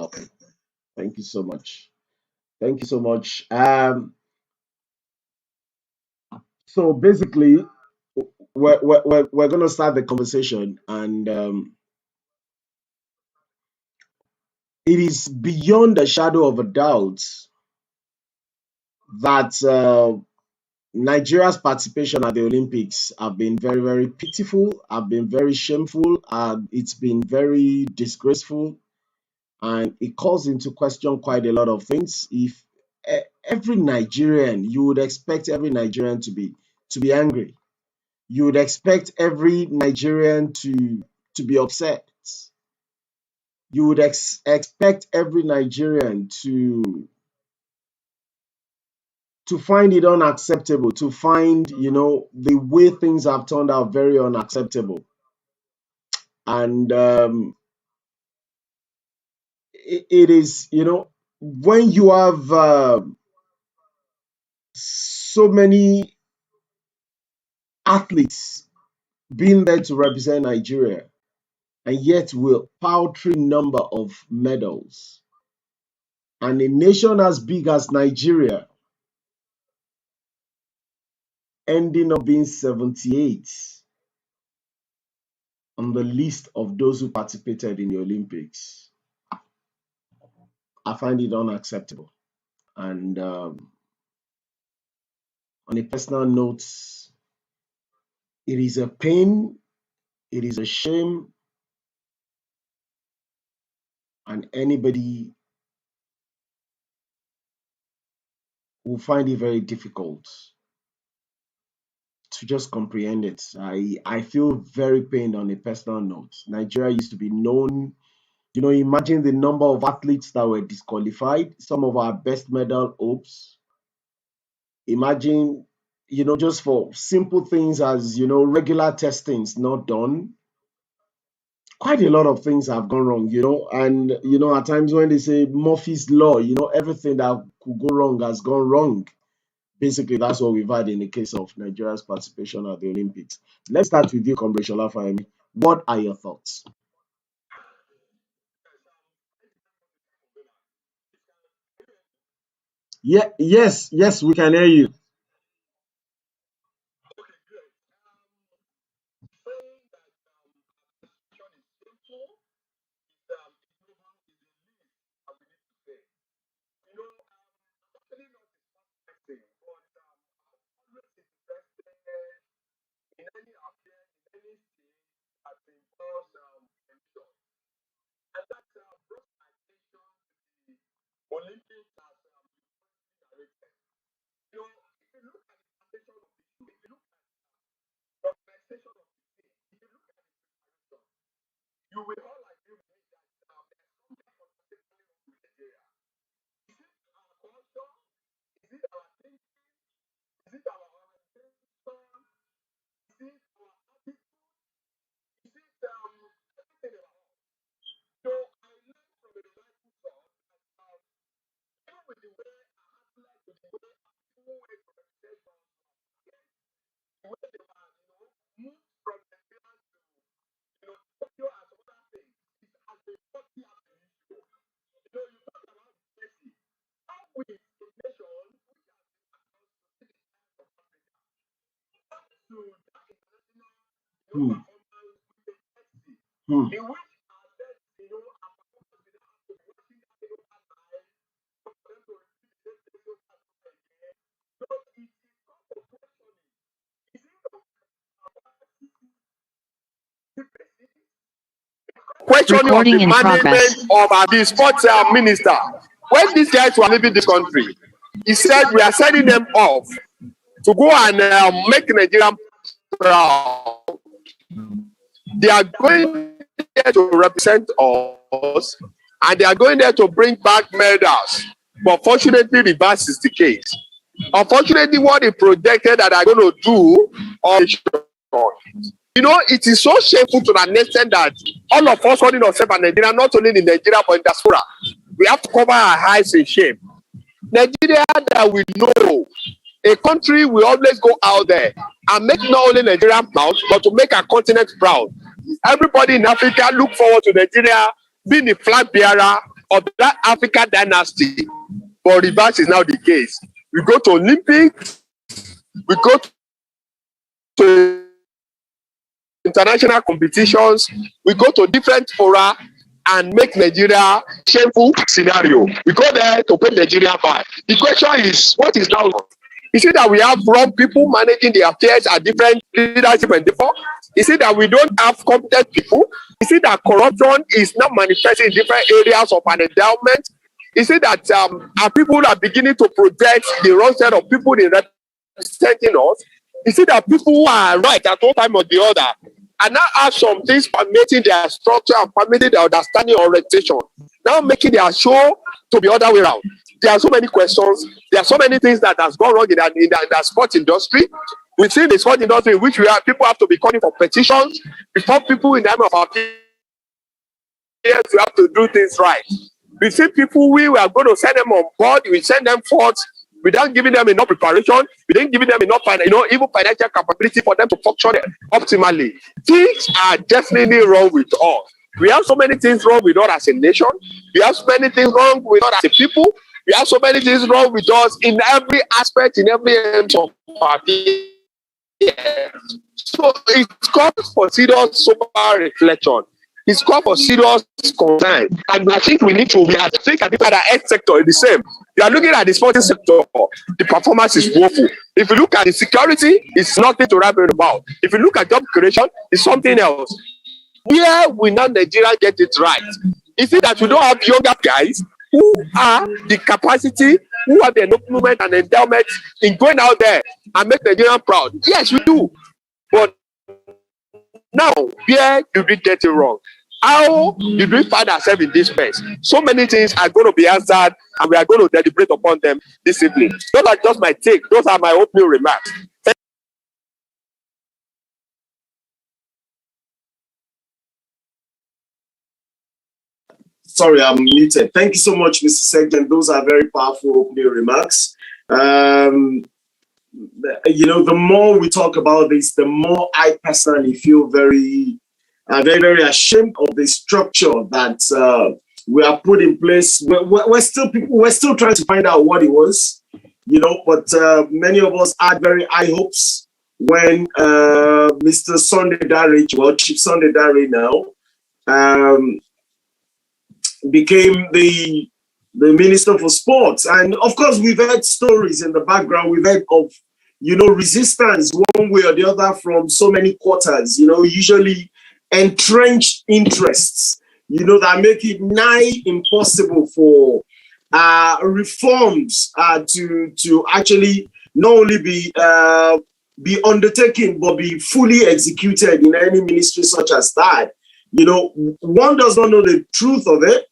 happen. Thank you so much. Thank you so much. So basically, we're going to start the conversation, and it is beyond a shadow of a doubt that Nigeria's participation at the Olympics have been very, very pitiful, have been very shameful, it's been very disgraceful, and it calls into question quite a lot of things. If every Nigerian, you would expect every Nigerian to be angry. You would expect every Nigerian to be upset. You would expect every Nigerian to find it unacceptable, to find, the way things have turned out very unacceptable. And it is, when you have so many athletes being there to represent Nigeria, and yet with paltry number of medals, and a nation as big as Nigeria ending up being 78 on the list of those who participated in the Olympics, I find it unacceptable. And on a personal note, it is a pain, it is a shame, and anybody will find it very difficult to just comprehend it. I feel very pained on a personal note. Nigeria used to be known, imagine the number of athletes that were disqualified, some of our best medal hopes. Imagine, just for simple things as, regular testings not done. Quite a lot of things have gone wrong, and, at times when they say Murphy's Law, everything that could go wrong has gone wrong. Basically, that's what we've had in the case of Nigeria's participation at the Olympics. Let's start with you, Comrade Shola Fahimi. What are your thoughts? Yeah, yes, we can hear you. Hmm. Hmm. Questioning of the management of the sports minister. When these guys were leaving this country, he said we are sending them off to go and make Nigeria proud. They are going there to represent us, and they are going there to bring back medals. But fortunately, reverse is the case. Unfortunately, what they projected that are going to do on it is so shameful to an extent that all of us calling ourselves a Nigeria, not only in Nigeria but in diaspora, we have to cover our eyes in shame. Nigeria that we know, a country will always go out there and make not only Nigeria proud, but to make our continent proud. Everybody in Africa look forward to Nigeria being the flag bearer of that African dynasty. But reverse is now the case. We go to Olympics, we go to international competitions, we go to different fora and make Nigeria shameful scenario. We go there to put Nigeria back. The question is, what is now? Is it that we have wrong people managing the affairs at different leadership and default? Is it that we don't have competent people? Is it that corruption is not manifesting in different areas of an endowment? Is it that our people are beginning to project the wrong set of people in representing us? Is it that people who are right at one time or the other and now have some things permitting their structure and permitting their understanding or orientation, now making their show to be other way around? There are so many questions. There are so many things that has gone wrong in the sports industry. We see the sports industry in which people have to be calling for petitions before people in the name of our peers we have to do things right. We see people we are going to send them on board. We send them forth without giving them enough preparation. We didn't give them enough, even financial capability for them to function optimally. Things are definitely wrong with us. We have so many things wrong with us as a nation. We have so many things wrong with us as a people. We have so many things wrong with us in every aspect, in every end of our being. So it calls for serious sober reflection. It's called for serious concern. And I think we need to think at the health sector is the same. You are looking at the sporting sector, the performance is woeful. If you look at the security, it's nothing to write about. If you look at job creation, it's something else. Where will now Nigeria get it right? Is it that we don't have younger guys who are the capacity, who have the movement and endowment in going out there and make Nigeria proud? Yes, we do. But now, where did we get it wrong? How did we find ourselves in this mess? So many things are going to be answered, and we are going to deliberate upon them this evening. Those are just my take. Those are my opening remarks. Sorry, I'm muted. Thank you so much, Mr. Segment. Those are very powerful opening remarks. The more we talk about this, the more I personally feel very, very ashamed of the structure that we are put in place. We're still trying to find out what it was, but many of us had very high hopes when Mr. Sunday Darich, well, Chief Sunday Darich now, became the Minister for Sports. And of course, we've heard stories in the background. We've heard of, resistance one way or the other from so many quarters, usually entrenched interests, that make it nigh impossible for reforms to actually not only be undertaken, but be fully executed in any ministry such as that. One does not know the truth of it,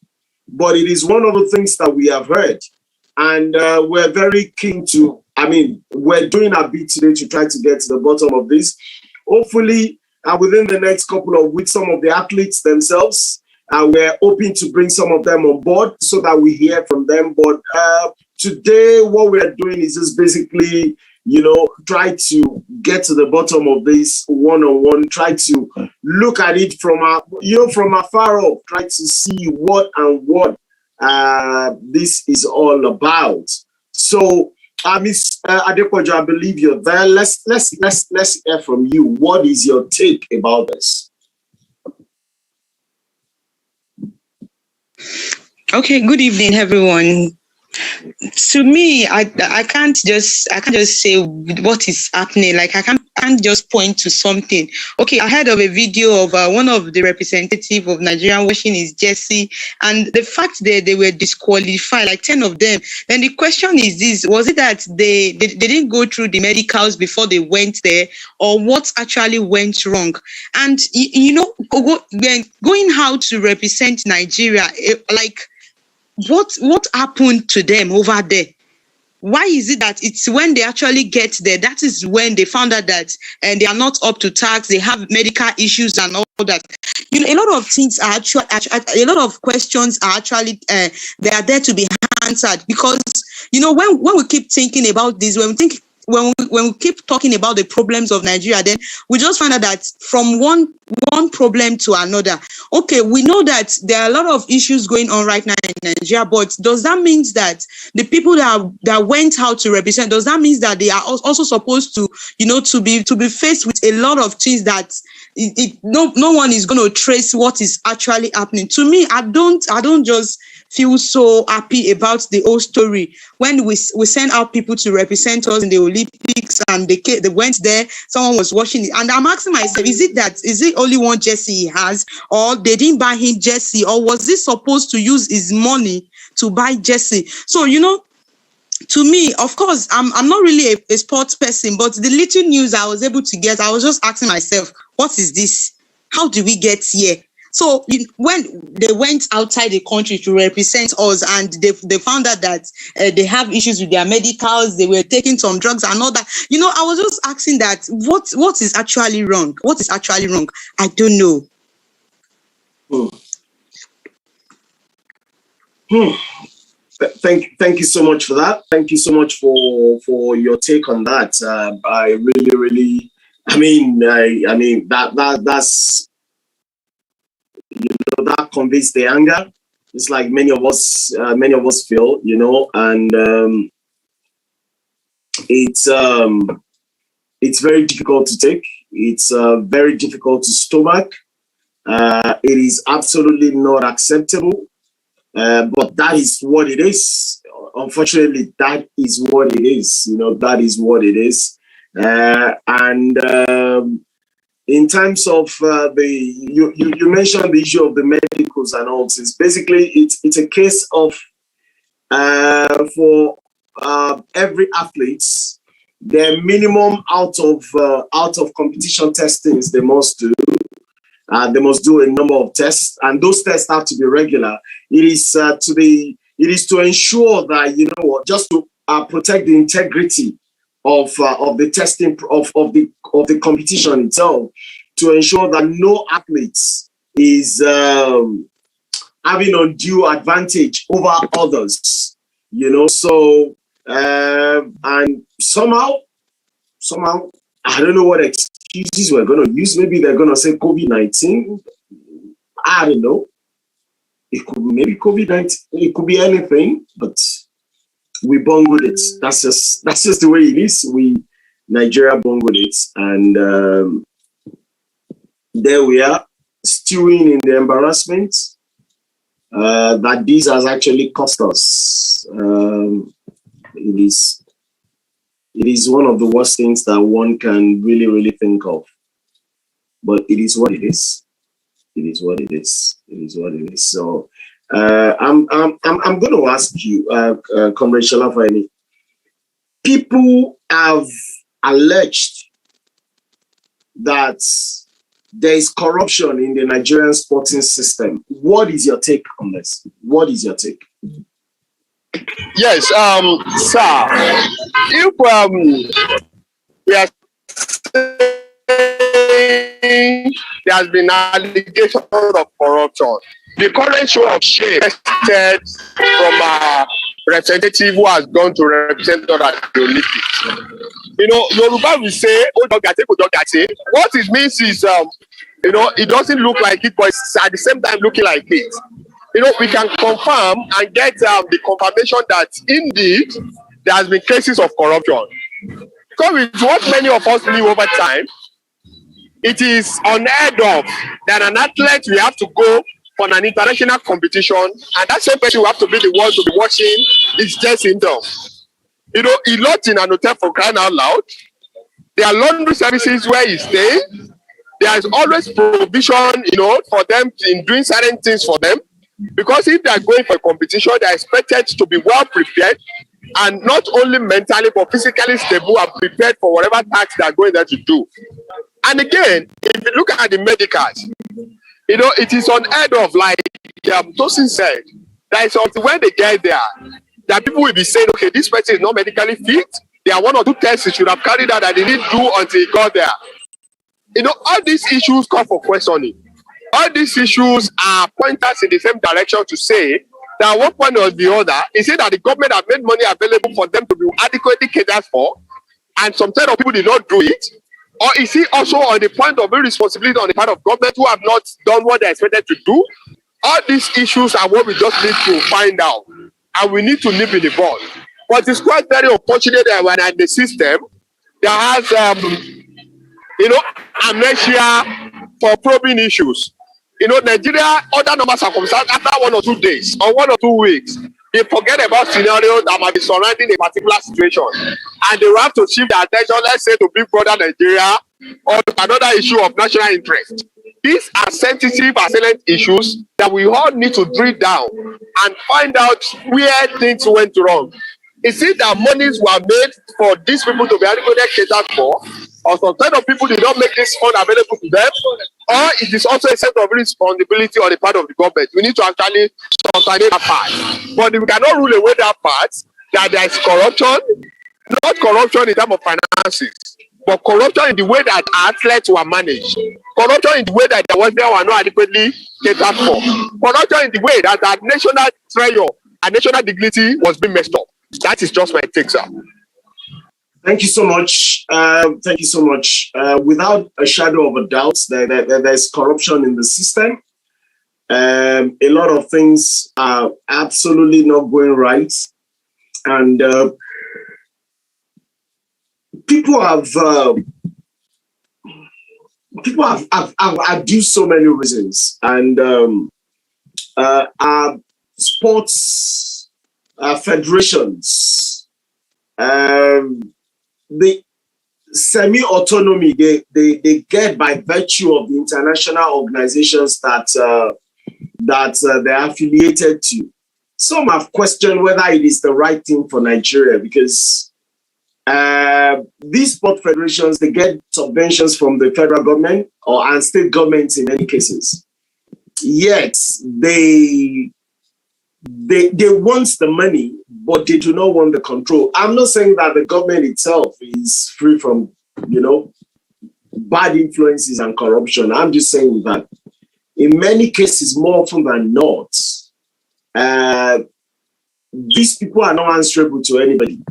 but it is one of the things that we have heard. And we're very keen to, we're doing our bit today to try to get to the bottom of this. Hopefully, within the next couple of weeks, some of the athletes themselves, we're hoping to bring some of them on board so that we hear from them. But today, what we're doing is just basically, try to get to the bottom of this one-on-one, try to look at it from afar off, try to see what this is all about. So, Ms. Adepoju, I believe you're there. Let's hear from you. What is your take about this? Okay, good evening, everyone. To me, I can't just say what is happening. Like I can't just point to something. Okay, I heard of a video of one of the representatives of Nigeria washing his jersey, and the fact that they were disqualified, like 10 of them. Then the question is this: was it that they didn't go through the medicals before they went there, or what actually went wrong? And going out to represent Nigeria, what happened to them over there? Why is it that it's when they actually get there, that is when they found out that they are not up to task, they have medical issues and all that? A lot of things are actually, a lot of questions are actually, they are there to be answered. Because, when we keep thinking about this, when we when we keep talking about the problems of Nigeria, then we just find out that from one problem to another. Okay, we know that there are a lot of issues going on right now in Nigeria, but does that mean that the people that went out to represent, does that mean that they are also supposed to, to be faced with a lot of things that no one is going to trace what is actually happening? To me, I don't just feel so happy about the whole story when we send out people to represent us in the Olympics and they went there, someone was watching it, and I'm asking myself, is it only one jersey he has, or they didn't buy him jersey, or was he supposed to use his money to buy jersey? So to me, of course, I'm not really a sports person, but the little news I was able to get, I was just asking myself, what is this? How did we get here? So when they went outside the country to represent us, and they found out that they have issues with their medicals, they were taking some drugs and all that. I was just asking that what is actually wrong? What is actually wrong? I don't know. Thank you so much for that. Thank you so much for your take on that. I really, I mean that's, that conveys the anger. It's like many of us feel, and it's very difficult to take. It's very difficult to stomach. It is absolutely not acceptable. But that is what it is. Unfortunately, that is what it is. That is what it is. In terms of you mentioned the issue of the medicals and all this. Basically, it's a case of for every athlete, their minimum out of competition testings they must do. They must do a number of tests, and those tests have to be regular. It is to ensure that just to protect the integrity of the testing of the competition itself, to ensure that no athlete is having undue advantage over others. So and somehow I don't know what excuses we're going to use. Maybe they're going to say COVID-19. I don't know. It could be maybe COVID-19. It could be anything, but we bungled it. That's just the way it is. Nigeria bungled it, and there we are, stewing in the embarrassment that this has actually cost us. It is one of the worst things that one can really think of. But it is what it is. It is what it is. It is what it is. So I'm going to ask you, Comrade Shalafani. People have alleged that there is corruption in the Nigerian sporting system. What is your take on this? What is your take? Yes, sir. If we are saying there has been allegations of corruption, the current show of shame tested from a representative who has gone to represent us at the Olympics. Yoruba will say, what it means is, it doesn't look like it, but it's at the same time looking like it. We can confirm and get the confirmation that indeed there has been cases of corruption. Because with what many of us knew over time, it is unheard of that an athlete will have to go for an international competition, and that same person will have to be the one to be watching his dressing down. He lodged in an hotel, for crying out loud. There are laundry services where he stays. There is always provision, for them in doing certain things for them. Because if they are going for a competition, they are expected to be well prepared, and not only mentally but physically stable and prepared for whatever task they are going there to do. And again, if you look at the medicals, it is unheard of, like Tosin said, that is until when they get there, that people will be saying, okay, this person is not medically fit. There are one or two tests he should have carried out that they didn't do until he got there. All these issues call for questioning. All these issues are pointers in the same direction to say that at one point or the other, is it that the government have made money available for them to be adequately catered for? and some set of people did not do it? Or is he also on the point of irresponsibility on the part of government who have not done what they expected to do? All these issues are what we just need to find out, and we need to nip in the bud. But it's quite very unfortunate that when in the system that has amnesia for probing issues. Nigeria, other normal circumstances, after 1 or 2 days or 1 or 2 weeks, they forget about scenarios that might be surrounding a particular situation, and they will have to shift their attention, let's say, to Big Brother Nigeria or to another issue of national interest. These are sensitive and salient issues that we all need to drill down and find out where things went wrong. Is it that monies were made for these people to be adequately catered for, or some kind of people did not make this fund available to them, or it is also a sense of responsibility on the part of the government? We need to actually substantiate that part. But we cannot rule away that part, that there is corruption, not corruption in terms of finances, but corruption in the way that athletes were managed, corruption in the way that the welfare were not adequately catered for, corruption in the way that our national treasure and national dignity was being messed up. That is just my take, sir. Thank you so much. Thank you so much. Without a shadow of a doubt, there's corruption in the system. A lot of things are absolutely not going right. And people have due so many reasons. And our sports federations, the semi-autonomy they get by virtue of the international organizations that they're affiliated to. Some have questioned whether it is the right thing for Nigeria, because these sport federations, they get subventions from the federal government and state governments in many cases. Yet they want the money, but they do not want the control. I'm not saying that the government itself is free from, bad influences and corruption. I'm just saying that in many cases, more often than not, these people are not answerable to anybody.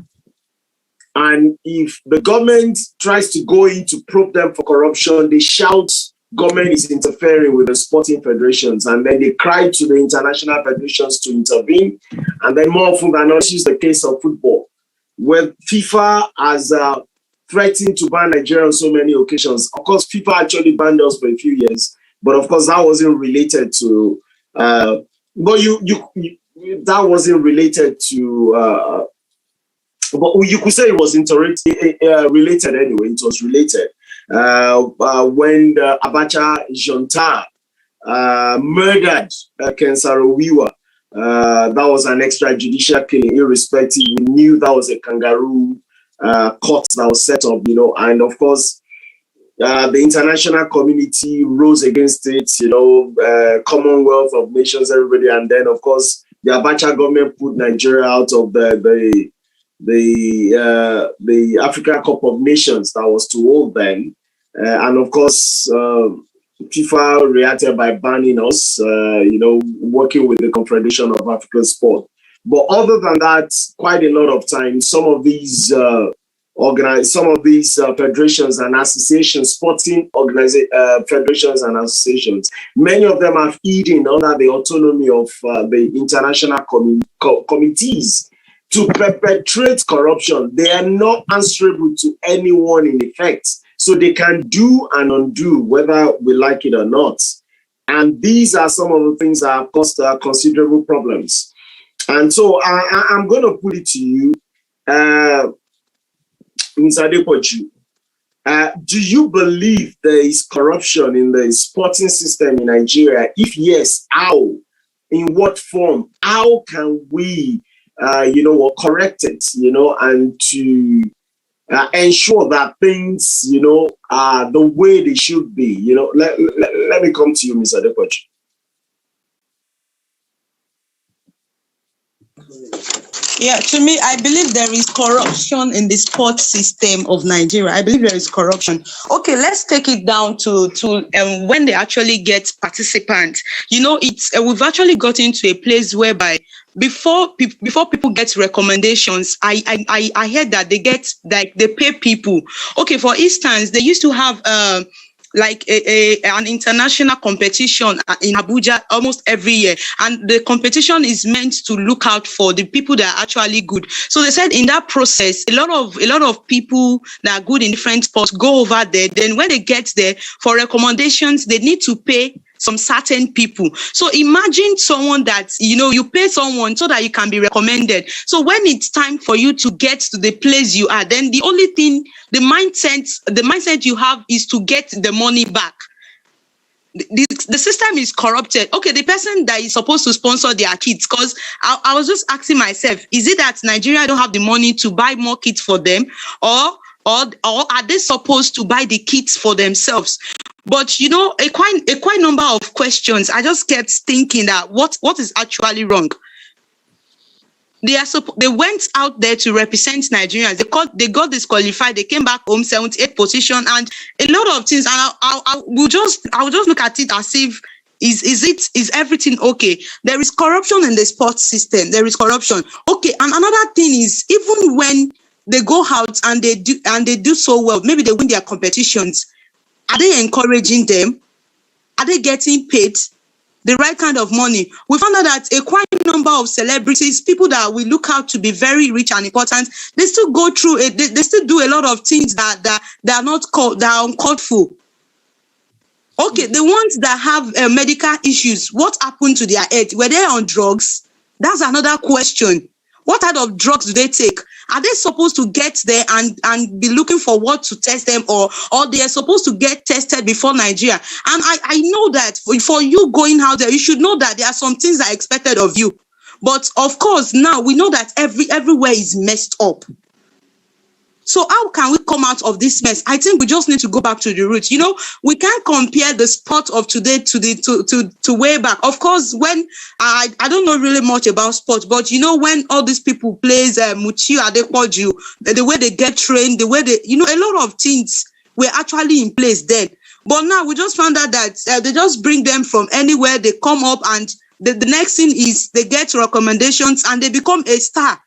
And if the government tries to go in to probe them for corruption, they shout government is interfering with the sporting federations, and then they cry to the international federations to intervene. And then more often than not, this is the case of football, where FIFA has threatened to ban Nigeria on so many occasions. Of course, FIFA actually banned us for a few years, but of course that wasn't related to. That wasn't related to. But you could say it was related anyway. It was related. When the Abacha junta murdered Ken Saro-Wiwa, that was an extrajudicial killing, irrespective. We knew that was a kangaroo court that was set up, and of course, the international community rose against it, Commonwealth of Nations, everybody, and then, of course, the Abacha government put Nigeria out of the African Cup of Nations that was to hold then. And of course, FIFA reacted by banning us, working with the Confederation of African Sport. But other than that, quite a lot of times, some of these federations and associations, sporting federations and associations, many of them have hidden under the autonomy of the international committees to perpetrate corruption. They are not answerable to anyone in effect. So they can do and undo whether we like it or not. And these are some of the things that have caused considerable problems. And so I'm going to put it to you, Mr. Adepoju, do you believe there is corruption in the sporting system in Nigeria? If yes, how? In what form? How can we correct it, and to ensure that things, are the way they should be, Let me come to you, Mr. Adepoju. Yeah, to me, I believe there is corruption in the sports system of Nigeria. I believe there is corruption. Okay, let's take it down to when they actually get participants. We've actually gotten to a place whereby before people get recommendations, I heard that they get, like, they pay people. Okay, for instance, they used to have like an international competition in Abuja almost every year, and the competition is meant to look out for the people that are actually good. So they said in that process, a lot of people that are good in different sports go over there. Then when they get there for recommendations, they need to pay some certain people. So imagine someone that, you pay someone so that you can be recommended. So when it's time for you to get to the place you are, then the only thing, the mindset you have is to get the money back. The system is corrupted. Okay, the person that is supposed to sponsor their kids, because I was just asking myself, is it that Nigeria don't have the money to buy more kits for them, or are they supposed to buy the kits for themselves? But a quite number of questions. I just kept thinking that what is actually wrong. They went out there to represent Nigerians. They got disqualified. They came back home 78th position and a lot of things. And I will just look at it as if is everything okay? There is corruption in the sports system. There is corruption. Okay, and another thing is, even when they go out and they do so well, maybe they win their competitions, are they encouraging them? Are they getting paid the right kind of money? We found out that a quite number of celebrities, people that we look out to be very rich and important, they still go through it. They still do a lot of things that are not called, that are uncalled for. Okay, the ones that have medical issues, what happened to their head? Were they on drugs? That's another question. What type of drugs do they take? Are they supposed to get there and be looking for what to test them, or they are supposed to get tested before Nigeria? And I know that for you going out there, you should know that there are some things that are expected of you. But of course, now we know that everywhere is messed up. So how can we come out of this mess? I think we just need to go back to the roots. We can't compare the sport of today to way back. Of course, when I don't know really much about sports, but when all these people plays Muchi Adepoju, the way they get trained, the way they, a lot of things were actually in place then. But now we just found out that they just bring them from anywhere. They come up, and the next thing is they get recommendations and they become a star.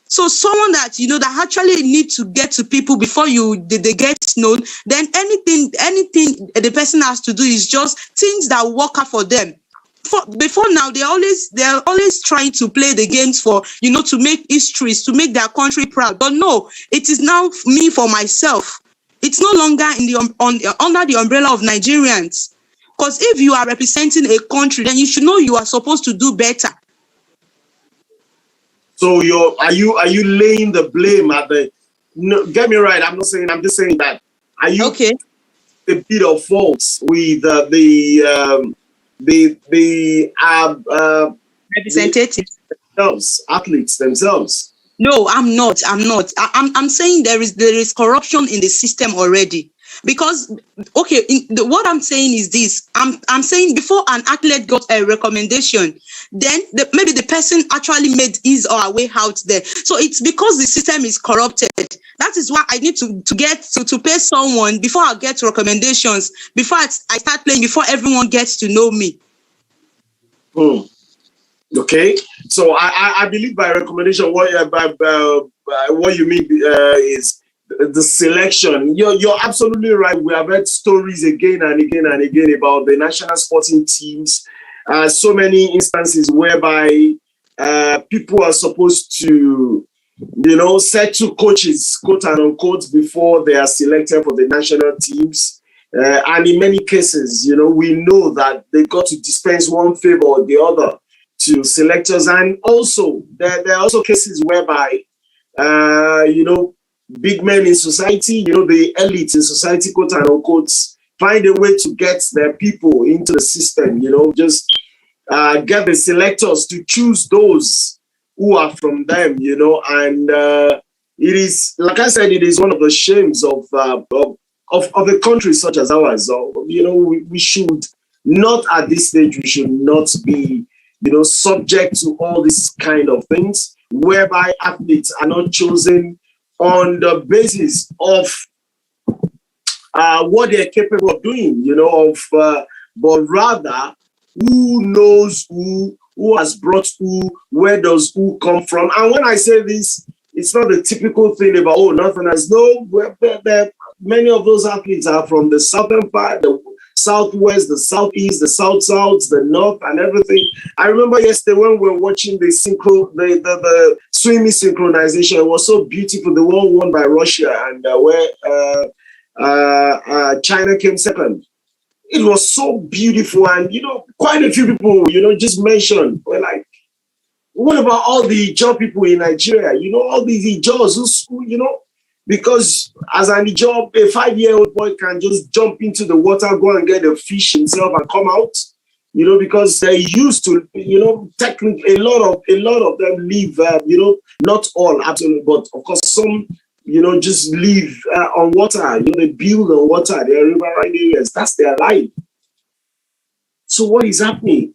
So someone that that actually need to get to people before they get known, then anything the person has to do is just things that work out for them. Before now, they're always trying to play the games for to make histories, to make their country proud. But no, it is now me for myself. It's no longer under the umbrella of Nigerians. Because if you are representing a country, then you should know you are supposed to do better. So are you laying the blame at the? No, get me right. I'm not saying. I'm just saying that. Are you okay? A bit of faults with the representatives themselves, athletes themselves? No, I'm not. I'm saying there is corruption in the system already. Because, okay, what I'm saying is this. I'm saying before an athlete got a recommendation, then maybe the person actually made his or her way out there. So it's because the system is corrupted. That is why I need to pay someone before I get recommendations, before I start playing, before everyone gets to know me. Okay, so I believe by recommendation, what you mean is the selection. You're absolutely right. We have heard stories again and again and again about the national sporting teams. So many instances whereby people are supposed to, settle coaches, quote and unquote, before they are selected for the national teams. And in many cases, we know that they got to dispense one favor or the other to selectors. And also, there are also cases whereby, big men in society, the elite in society, quote and unquote, find a way to get their people into the system, just get the selectors to choose those who are from them, and it is, like I said, it is one of the shames of a country such as ours. We should not, at this stage, we should not be, subject to all these kind of things, whereby athletes are not chosen on the basis of what they're capable of doing, but rather who knows who who has brought who, where does who come from. And when I say this, it's not the typical thing about, oh, nothing else. No, many of those athletes are from the southern part, the southwest, the southeast, the south, the north, and everything. I remember yesterday when we were watching the swimming synchronization. It was so beautiful. The one won by Russia, and where China came second. It was so beautiful, and quite a few people, just mentioned, were like, what about all the Ijaw people in Nigeria? All these Ijaws who, because as an Ijaw, a 5-year-old boy can just jump into the water, go and get a fish himself and come out, because they're used to, technically a lot of them live, not all, absolutely, but of course some, just live on water, they build on water, they're riverine areas, that's their life. So what is happening?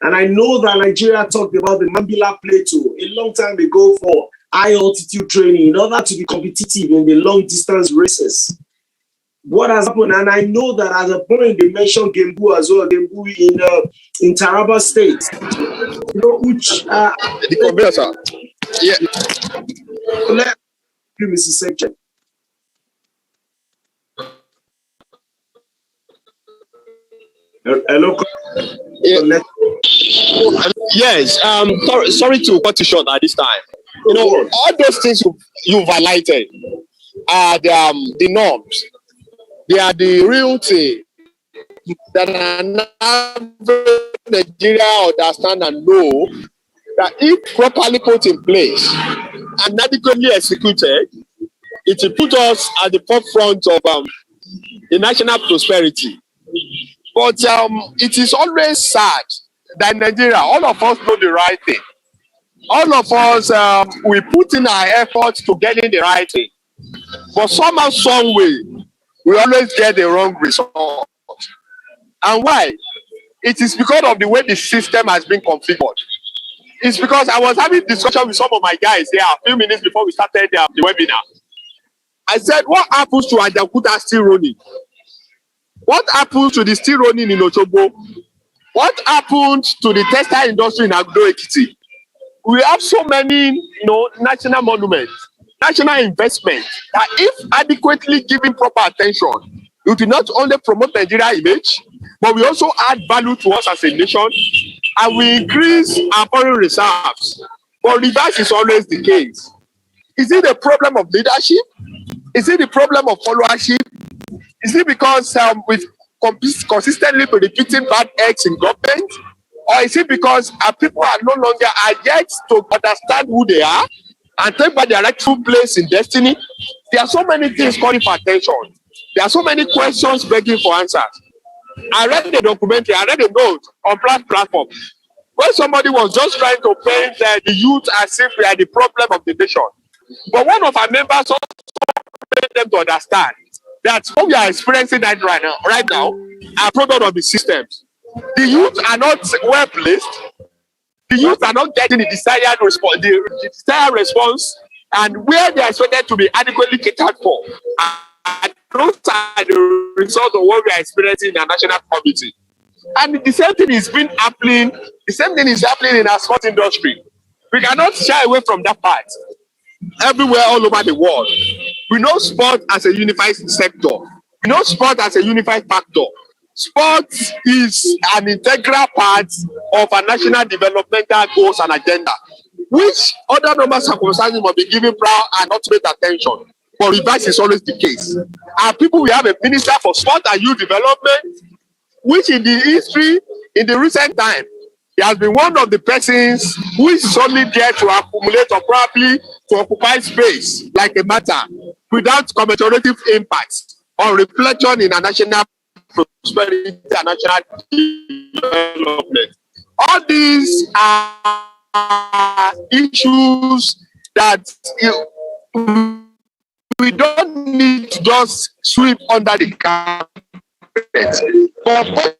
And I know that Nigeria talked about the Mambila Plateau a long time ago for high altitude training in order to be competitive in the long distance races. What has happened? And I know that at a point they mentioned Gembu as well, Gembu in Taraba State, which the converter. Yeah. Let Mrs. Section. Hello. Yeah. Yes. Sorry to cut you short at this time. All those things you've highlighted are the norms. They are the real thing that Nigeria understand and know that if properly put in place and adequately executed, it will put us at the forefront of the national prosperity. But it is always sad that in Nigeria, all of us know the right thing. All of us, we put in our efforts to getting the right thing. But somehow, some way, we always get the wrong result. And why? It is because of the way the system has been configured. It's because I was having discussion with some of my guys there a few minutes before we started the webinar. I said, what happens to Ajaokuta steel rolling? What happens to the steel rolling in Osogbo? What happened to the textile industry in Agdo-Ekiti? We have so many, national monuments, national investment, that if adequately given proper attention, it will not only promote Nigeria image, but we also add value to us as a nation, and we increase our foreign reserves. But reverse is always the case. Is it a problem of leadership? Is it the problem of followership? Is it because we've consistently been repeating bad eggs in government? Or is it because our people are no longer yet to understand who they are and take back their rightful place in destiny? There are so many things calling for attention. There are so many questions begging for answers. I read a documentary, I read a note on platform where somebody was just trying to paint the youth as if we are the problem of the nation. But one of our members also made them to understand that what we are experiencing right now are product of the systems. The youth are not well placed. The youth are not getting the desired response, and where they are expected to be adequately catered for. And those are the result of what we are experiencing in our national community. And the same thing is happening. The same thing is happening in our sports industry. We cannot shy away from that part. Everywhere, all over the world, we know sport as a unified sector. We know sport as a unified factor. Sport is an integral part of our national developmental goals and agenda, which other normal circumstances must be given prior and ultimate attention. But reverse is always the case. Our people, we have a minister for sport and youth development, which in the history, in the recent time, he has been one of the persons who is only there to accumulate or probably to occupy space like a matter without commensurative impact or reflection in a national prosperity and national development. All these are issues that we don't need to just sweep under the carpet. But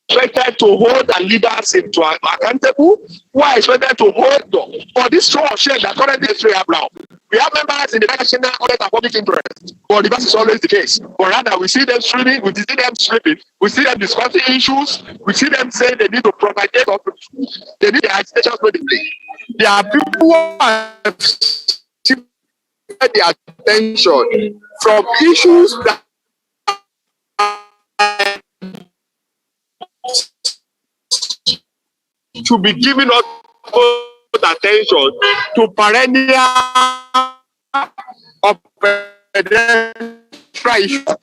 expected expected to hold the leaders into accountable, who are expected to hold them. For this show of shame that currently is now. We have members in the national audit and public interest, but the is always the case. But rather, we see them streaming, we see them sleeping, we see them discussing issues, we see them saying they need to propagate or they need their agitations politically. There are people who are shifted their attention from issues that to be given us attention to perennial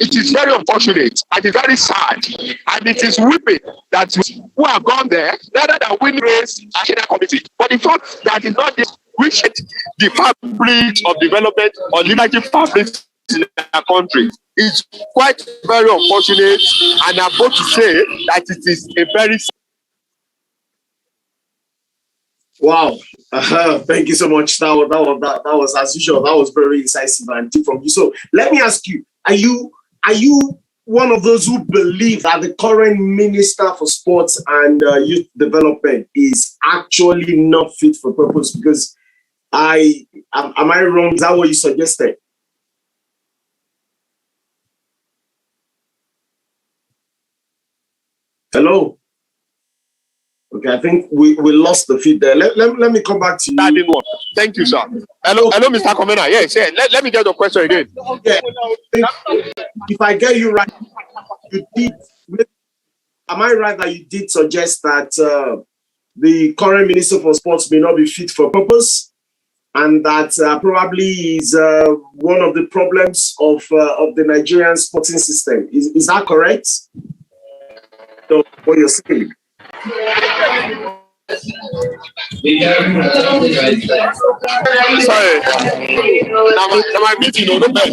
it is very unfortunate and it's very sad, and it is weeping that who have gone there rather than win race national committee. But the fact that is not this which the fabric of development or liberty fabric in our country is quite very unfortunate, and I'm about to say that it is a very wow. Thank you so much. That was as usual. That was very incisive and deep from you. So let me ask you: Are you one of those who believe that the current Minister for Sports and Youth Development is actually not fit for purpose? Because am I wrong? Is that what you suggested? Hello. Okay, I think we lost the feed there. Let me come back to you. Thank you, sir. Hello, Mr. Komena. Yes, let me get the question again. Yeah. If I get you right, you did. Am I right that you did suggest that the current Minister for Sports may not be fit for purpose, and that probably is one of the problems of the Nigerian sporting system? Is that correct? So what you're saying? Sorry. Now my meeting, no bed.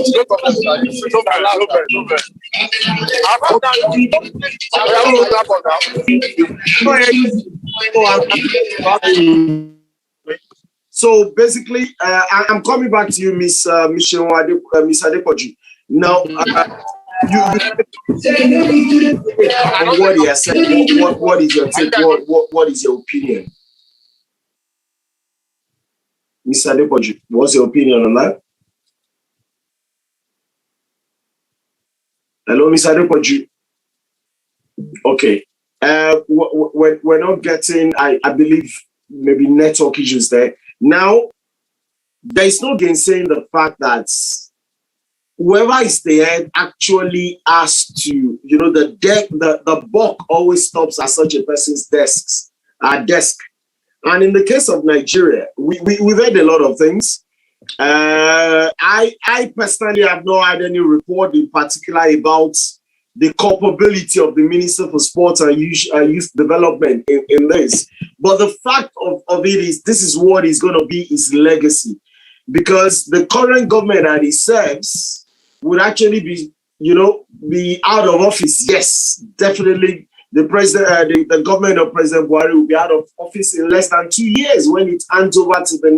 So basically, I'm coming back to you, Miss Adepoju. Now, what he has said, what is your take? What is your opinion? Mr. Adepoju, what's your opinion on that? Hello, Mr. Adepoju. Okay. We're not getting, I believe, maybe network issues there. Now, there is no gainsaying the fact that whoever is there actually has to, the buck always stops at such a person's desk. And in the case of Nigeria, we've heard a lot of things. I personally have not had any report in particular about the culpability of the Minister for Sports and Youth Development in this. But the fact of it is, this is what is going to be his legacy. Because the current government that he serves would actually be out of office. Yes, definitely. The president, the government of President Buhari will be out of office in less than 2 years when it hands over to the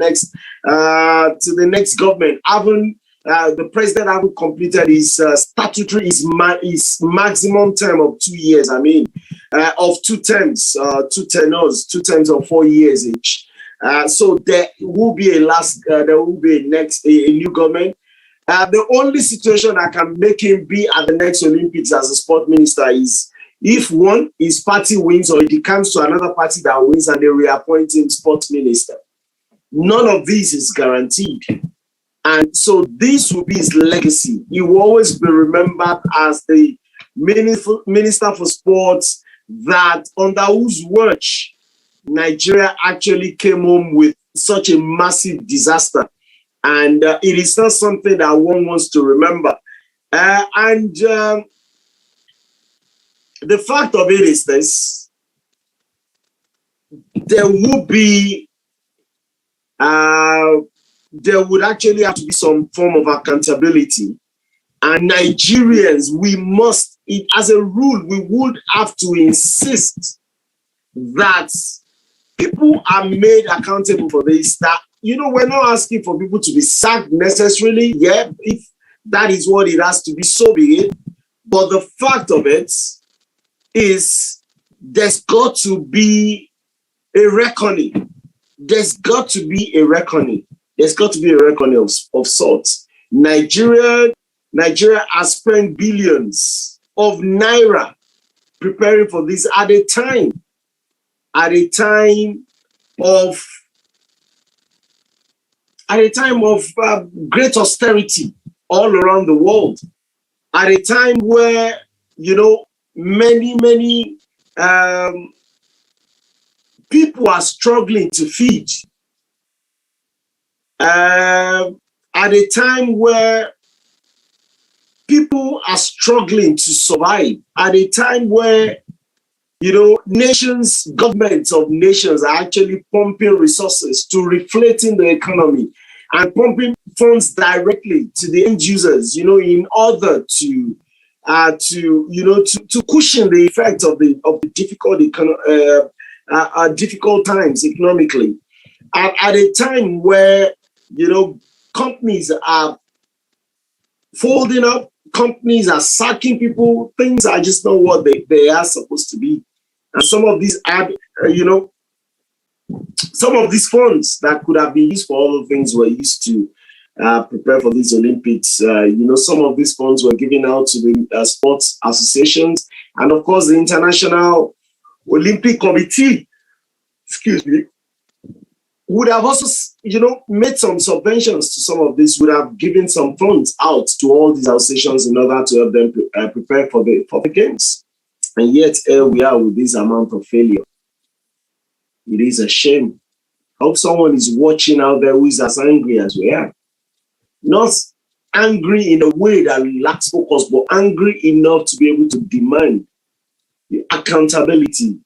next government. The president hasn't completed his statutory, his maximum term of 2 years. I mean, of 2 terms, 2 tenures, 2 terms of 4 years each. So there will be there will be a new government. The only situation that can make him be at the next Olympics as a sport minister is if one, his party wins, or it comes to another party that wins and they reappoint him sports minister. None of these is guaranteed. And so this will be his legacy. He will always be remembered as the minister for sports that under whose watch Nigeria actually came home with such a massive disaster. And it is not something that one wants to remember. The fact of it is this: there would actually have to be some form of accountability. And Nigerians, as a rule, we would have to insist that people are made accountable for this. That, we're not asking for people to be sacked necessarily. Yeah, if that is what it has to be, so be it. But the fact of it is there's got to be a reckoning. There's got to be a reckoning. There's got to be a reckoning of sorts. Nigeria has spent billions of naira preparing for this at a time of great austerity all around the world, at a time where, you know, many people are struggling to feed, at a time where people are struggling to survive, at a time where, you know, governments of nations are actually pumping resources to reflating the economy and pumping funds directly to the end users, you know, in order to cushion the effect of the difficult times economically. At a time where, you know, companies are folding up, companies are sacking people, things are just not what they are supposed to be. And some of these some of these funds that could have been used for all the things we're used to prepare for these Olympics, you know, some of these funds were given out to the sports associations, and of course the International Olympic Committee, excuse me, would have also, you know, made some subventions to some of this, would have given some funds out to all these associations in order to help them prepare for the games. And yet here we are with this amount of failure. It is a shame. I hope someone is watching out there who is as angry as we are. Not angry in a way that lacks focus, but angry enough to be able to demand the accountability,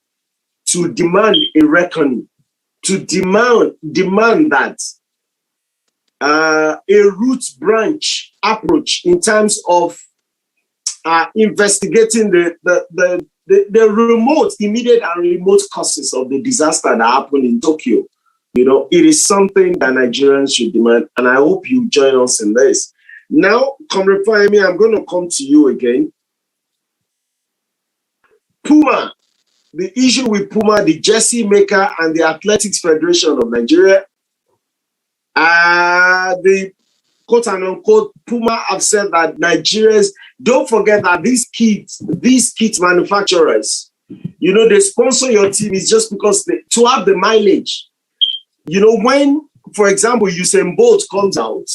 to demand a reckoning, to demand that a root branch approach in terms of investigating the remote, immediate and remote causes of the disaster that happened in Tokyo. You know, it is something that Nigerians should demand, and I hope you join us in this. Now, Comrade Fahimi, I'm going to come to you again. Puma, the issue with Puma, the jersey maker and the Athletics Federation of Nigeria, the quote and unquote Puma have said that Nigerians, don't forget that these kit manufacturers, you know, they sponsor your team is just because to have the mileage. You know, when, for example, Usain Bolt comes out,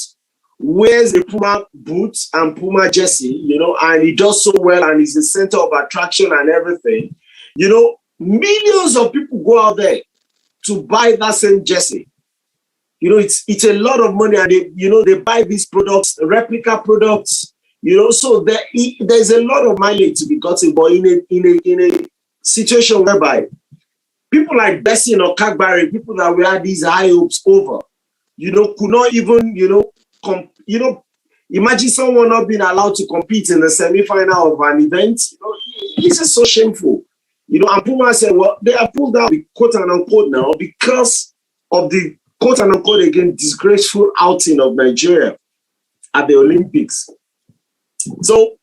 wears a Puma boot and Puma jersey, you know, and he does so well and he's the center of attraction and everything, you know, millions of people go out there to buy that same jersey. You know, it's a lot of money, and they buy these products, replica products, you know, so there's a lot of mileage to be gotten, but in a situation whereby people like Bessie or Kagbari, people that we had these high hopes over, you know, could not even, imagine someone not being allowed to compete in the semi-final of an event. You know, it's just so shameful. You know, and Puma said, well, they are pulled out, quote and unquote, now because of the quote and unquote again disgraceful outing of Nigeria at the Olympics. So,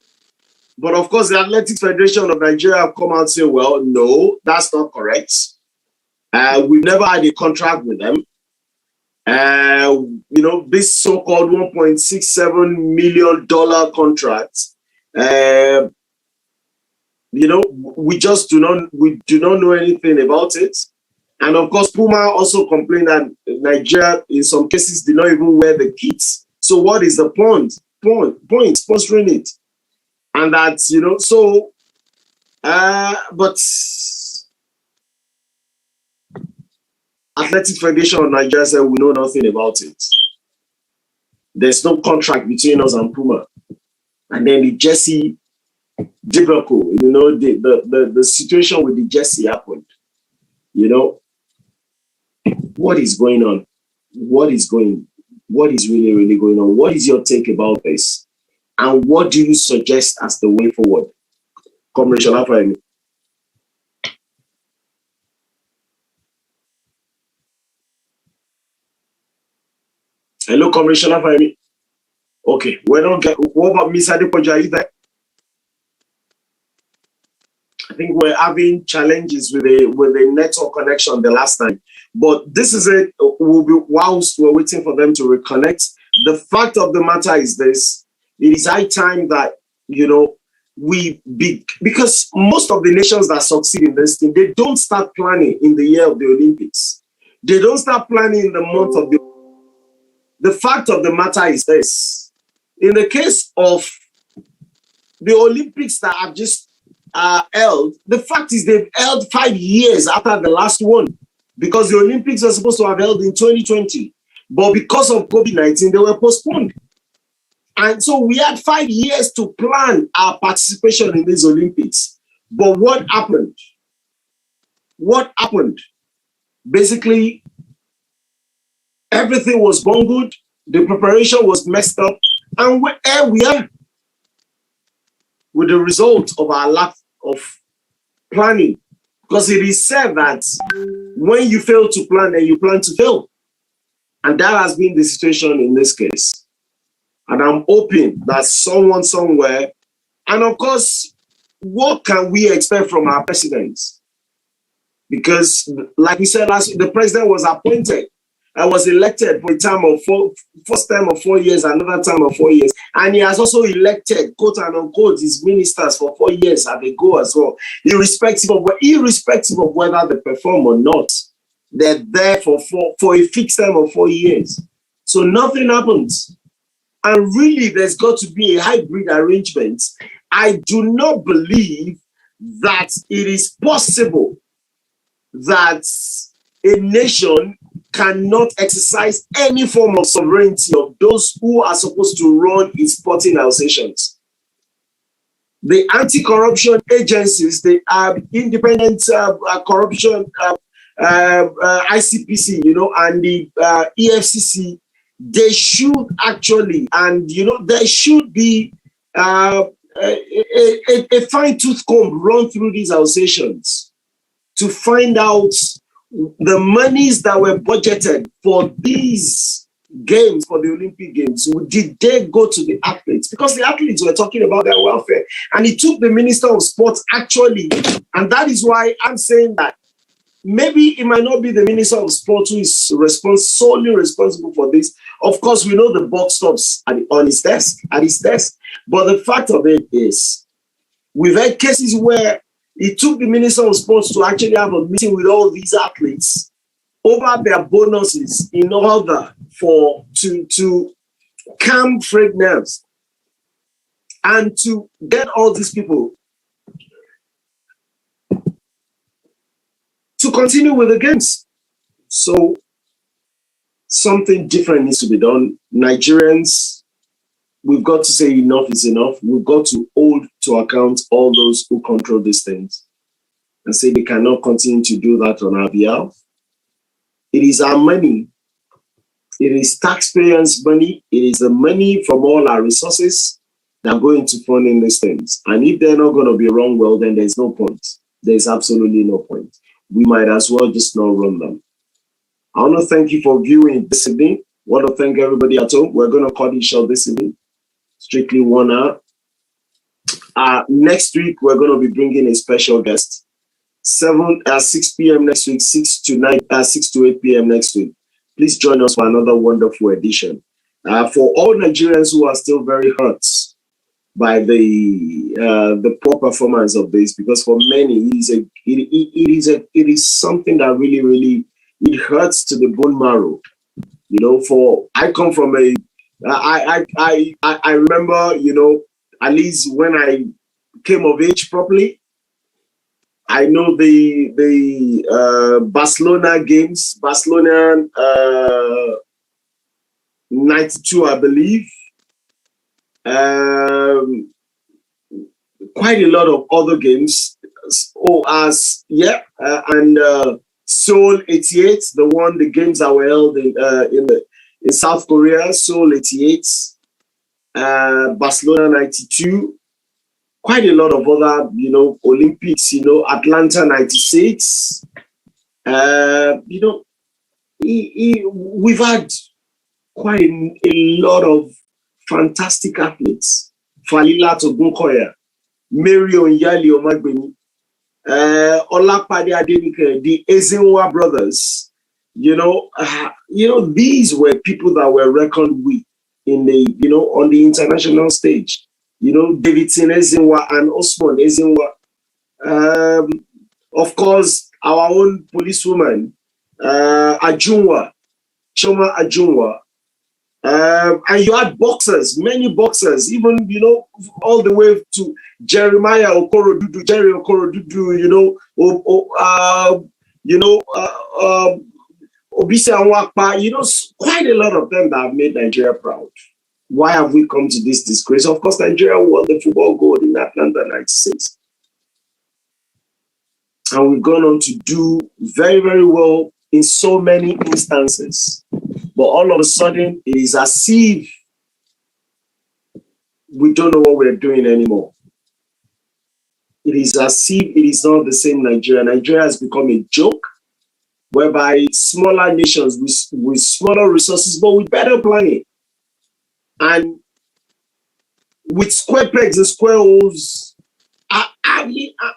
but of course, the Athletics Federation of Nigeria have come out and say, well, no, that's not correct. We've never had a contract with them. You know, this so-called $1.67 million contract, you know, we do not know anything about it. And of course, Puma also complained that Nigeria, in some cases, did not even wear the kits. So what is the point sponsoring it? And that, you know, so, but Athletics Federation of Nigeria said we know nothing about it. There's no contract between us and Puma. And then the jersey debacle, you know, the situation with the jersey happened. You know, what is going on? What is really, really going on? What is your take about this? And what do you suggest as the way forward? Commissioner Fahimi. Hello, Commissioner Fahimi. Okay, what about Miss Adepoja? Are you there? I think we're having challenges with a network connection the last time. But this is it. Whilst we're waiting for them to reconnect, the fact of the matter is this: it is high time that, you know, because most of the nations that succeed in this thing, they don't start planning in the year of the Olympics. They don't start planning in the month of the fact of the matter is this: in the case of the Olympics that have just held, the fact is they've held 5 years after the last one, because the Olympics were supposed to have held in 2020, but because of COVID-19, they were postponed. And so we had 5 years to plan our participation in these Olympics. But what happened? What happened? Basically, everything was bungled, the preparation was messed up, and here we are with the result of our lack of planning. Because it is said that when you fail to plan, then you plan to fail. And that has been the situation in this case. And I'm hoping that someone somewhere, and of course, what can we expect from our presidents? Because, like we said last week, the president was appointed and was elected for a term of first term of 4 years, another term of 4 years. And he has also elected, quote and unquote, his ministers for 4 years and they go as well, irrespective of whether they perform or not. They're there for a fixed term of 4 years. So nothing happens. And really, there's got to be a hybrid arrangement. I do not believe that it is possible that a nation cannot exercise any form of sovereignty of those who are supposed to run its sporting associations. The anti-corruption agencies, the independent corruption, ICPC, you know, and the EFCC, they should actually, and you know, there should be a fine-tooth comb run through these associations to find out the monies that were budgeted for these games, for the Olympic Games. Did they go to the athletes? Because the athletes were talking about their welfare, and it took the Minister of Sports actually, and that is why I'm saying that maybe it might not be the Minister of Sports who is solely responsible for this. Of course, we know the buck stops at his desk. But the fact of it is, we've had cases where it took the Minister of Sports to actually have a meeting with all these athletes over their bonuses in order to calm frayed nerves and to get all these people to continue with the games. So something different needs to be done. Nigerians, we've got to say enough is enough. We've got to hold to account all those who control these things and say they cannot continue to do that on our behalf. It is our money. It is taxpayers' money. It is the money from all our resources that are going to fund in these things. And if they're not going to be run well, then there's no point. There's absolutely no point. We might as well just not run them. I want to thank you for viewing this evening. I want to thank everybody at home. We're going to cut it short this evening. Strictly 1 hour. Next week, we're going to be bringing a special guest. 6 p.m. next week, 6 to 8 p.m. next week. Please join us for another wonderful edition. For all Nigerians who are still very hurt by the poor performance of this, because for many it is something that really it hurts to the bone marrow. You know, I come from I remember, you know, at least when I came of age properly, I know the Barcelona games, Barcelona 92, I believe. Quite a lot of other games. And Seoul 88, the games that were held in South Korea, Seoul 88, Barcelona 92, quite a lot of other, you know, Olympics, you know, Atlanta 96, you know, we've had quite a lot of fantastic athletes. Falila Togunkoya, Mary Onyali Omagbeni, Olakpade Adenike, the Ezinwa brothers, these were people that were reckoned with in the, on the international stage. Davidson Ezinwa and Osman Ezinwa. Of course, our own policewoman, Ajunwa, Choma Ajunwa. And you had boxers, many boxers, even, all the way to Jeremiah Okorodudu, Jerry Okorodudu, Obisa Nwakpa, quite a lot of them that have made Nigeria proud. Why have we come to this disgrace? Of course, Nigeria won the football gold in Atlanta 96. And we've gone on to do very, very well in so many instances. But all of a sudden, it is as if we don't know what we're doing anymore. It is as if it is not the same Nigeria. Nigeria has become a joke, whereby smaller nations with smaller resources, but with better planning, and with square pegs and square holes, are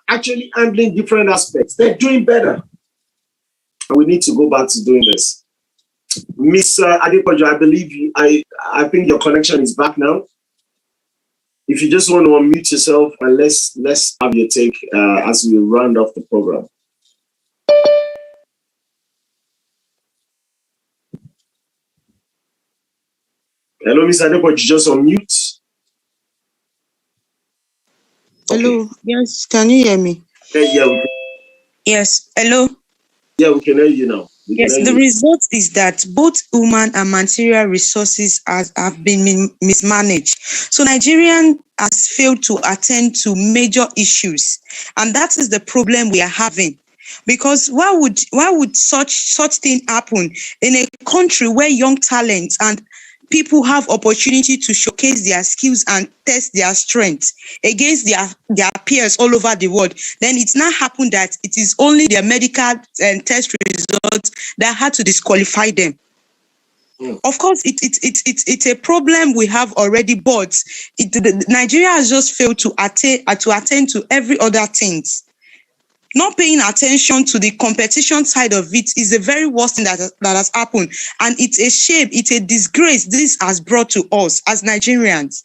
actually handling different aspects. They're doing better. And we need to go back to doing this. Miss Adepoju, I believe I think your connection is back now. If you just want to unmute yourself, and let's have your take as we round off the program. Hello, Miss Adepoju, just unmute. Hello. Okay. Yes, can you hear me? Yeah. Yes. Hello. Yeah, we can hear you now. Yes, the result is that both human and material resources have been mismanaged. So Nigerian has failed to attend to major issues, and that is the problem we are having. Because why would such thing happen in a country where young talent and people have opportunity to showcase their skills and test their strengths against their peers all over the world? Then it's not happened that it is only their medical test results that had to disqualify them. Of course, it's a problem we have already, but Nigeria has just failed to attend to every other things. Not paying attention to the competition side of it is the very worst thing that has happened. And it's a shame, it's a disgrace this has brought to us as Nigerians.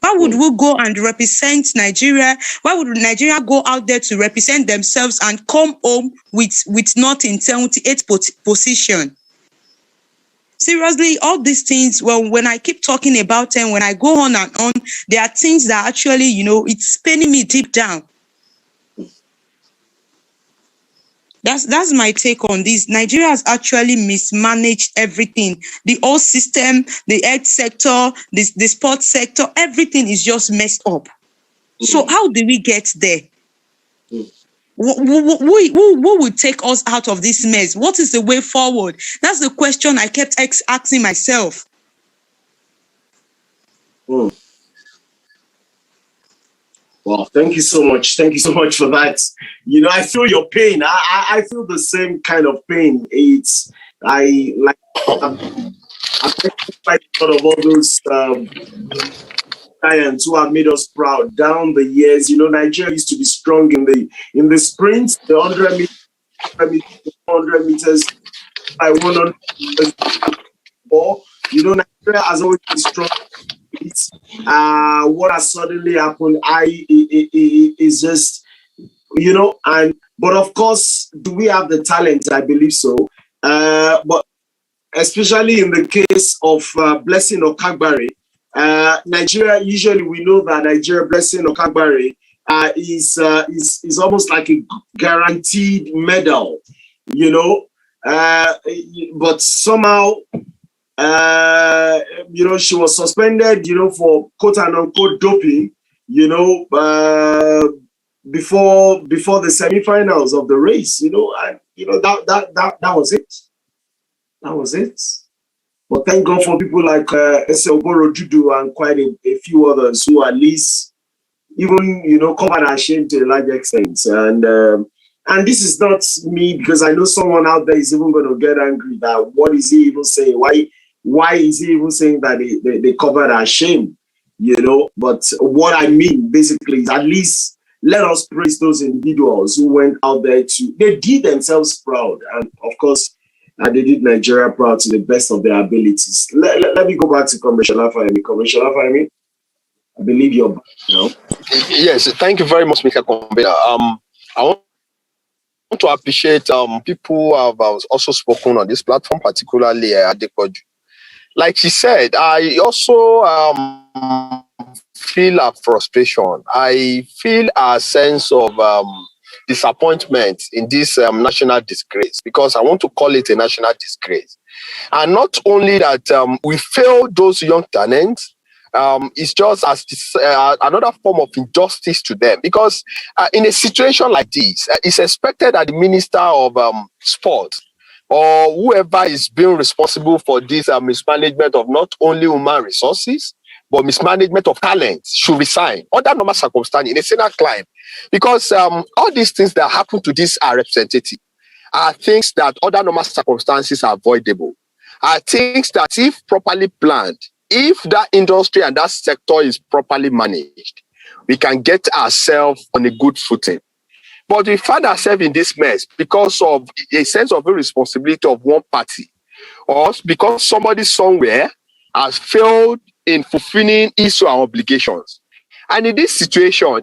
Why would we go and represent Nigeria? Why would Nigeria go out there to represent themselves and come home with nothing, 78th position? Seriously, all these things, well, when I keep talking about them, when I go on and on, there are things that actually, it's paining me deep down. That's my take on this. Nigeria has actually mismanaged everything. The whole system, the health sector, the sports sector, everything is just messed up. So how do we get there? Who will take us out of this mess? What is the way forward? That's the question I kept asking myself. Well, thank you so much. Thank you so much for that. I feel your pain. I feel the same kind of pain. I'm quite proud of all those giants who have made us proud down the years. Nigeria used to be strong in the sprints, the 100 meters, 400 meters, by 100 meters. Nigeria has always been strong. What has suddenly happened is just, but of course, do we have the talent? I believe so. But especially in the case of Blessing Okagbare, Nigeria, usually we know that Nigeria, Blessing Okagbare, is almost like a guaranteed medal, but somehow, she was suspended, for quote and unquote doping, before the semifinals of the race, and that was it. That was it. But thank God for people like Odutola and quite a few others who at least even covered our shame to a large extent. And this is not me, because I know someone out there is even going to get angry that what is he even saying? Why is he even saying that they covered our shame? But what I mean basically is at least let us praise those individuals who went out there they did themselves proud. And of course, they did Nigeria proud to the best of their abilities. Let me go back to Commissioner Fahimi. Commissioner Fahimi, I believe you're back now. Yes, thank you very much, Mr. Convener. I want to appreciate people who have also spoken on this platform, particularly Adepoju. Like she said, I also feel a frustration. I feel a sense of disappointment in this national disgrace, because I want to call it a national disgrace. And not only that we fail those young talents, it's just as another form of injustice to them, because in a situation like this, it's expected that the Minister of Sport or whoever is being responsible for this mismanagement of not only human resources but mismanagement of talent should resign under normal circumstances in a Senate climb, because all these things that happen to this representative are things that under normal circumstances are avoidable, are things that if properly planned, if that industry and that sector is properly managed, we can get ourselves on a good footing. But we find ourselves in this mess because of a sense of irresponsibility of one party, or because somebody somewhere has failed in fulfilling its obligations. And in this situation,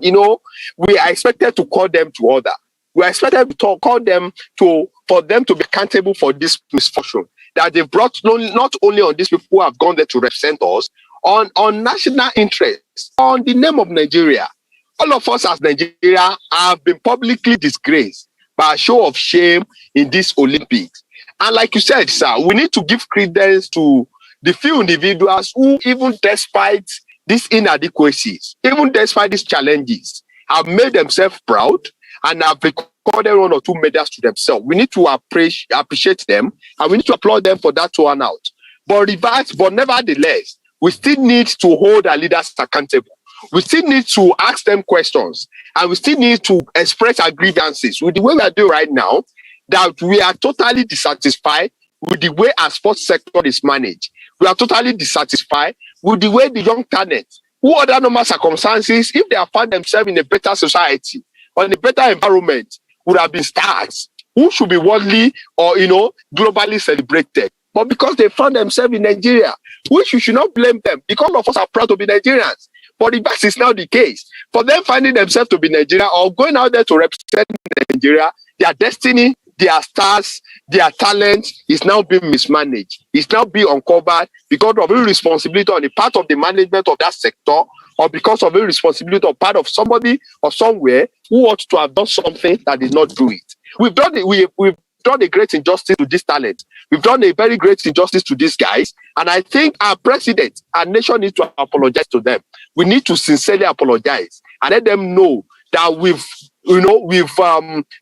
we are expected to call them to order. We are expected to call them for them to be accountable for this misfortune that they brought not only on these people who have gone there to represent us, on national interests, on the name of Nigeria. All of us as Nigeria have been publicly disgraced by a show of shame in this Olympics. And like you said, sir, we need to give credence to the few individuals who, even despite these inadequacies, even despite these challenges, have made themselves proud and have recorded one or two medals to themselves. We need to appreciate them, and we need to applaud them for that turnout. But nevertheless, we still need to hold our leaders accountable. We still need to ask them questions, and we still need to express our grievances with the way we are doing right now, that we are totally dissatisfied with the way our sports sector is managed. We are totally dissatisfied with the way the young talents, who under normal circumstances, if they have found themselves in a better society or in a better environment, would have been stars who should be worldly or globally celebrated. But because they found themselves in Nigeria, which you should not blame them, because all of us are proud to be Nigerians. But the reverse is now the case. For them finding themselves to be Nigeria or going out there to represent Nigeria, their destiny, their stars, their talent is now being mismanaged. It's now being uncovered because of irresponsibility on the part of the management of that sector, or because of irresponsibility on part of somebody or somewhere who ought to have done something that did not do it. We've done a great injustice to this talent. We've done a very great injustice to these guys. And I think our president, our nation needs to apologize to them. We need to sincerely apologize and let them know that we've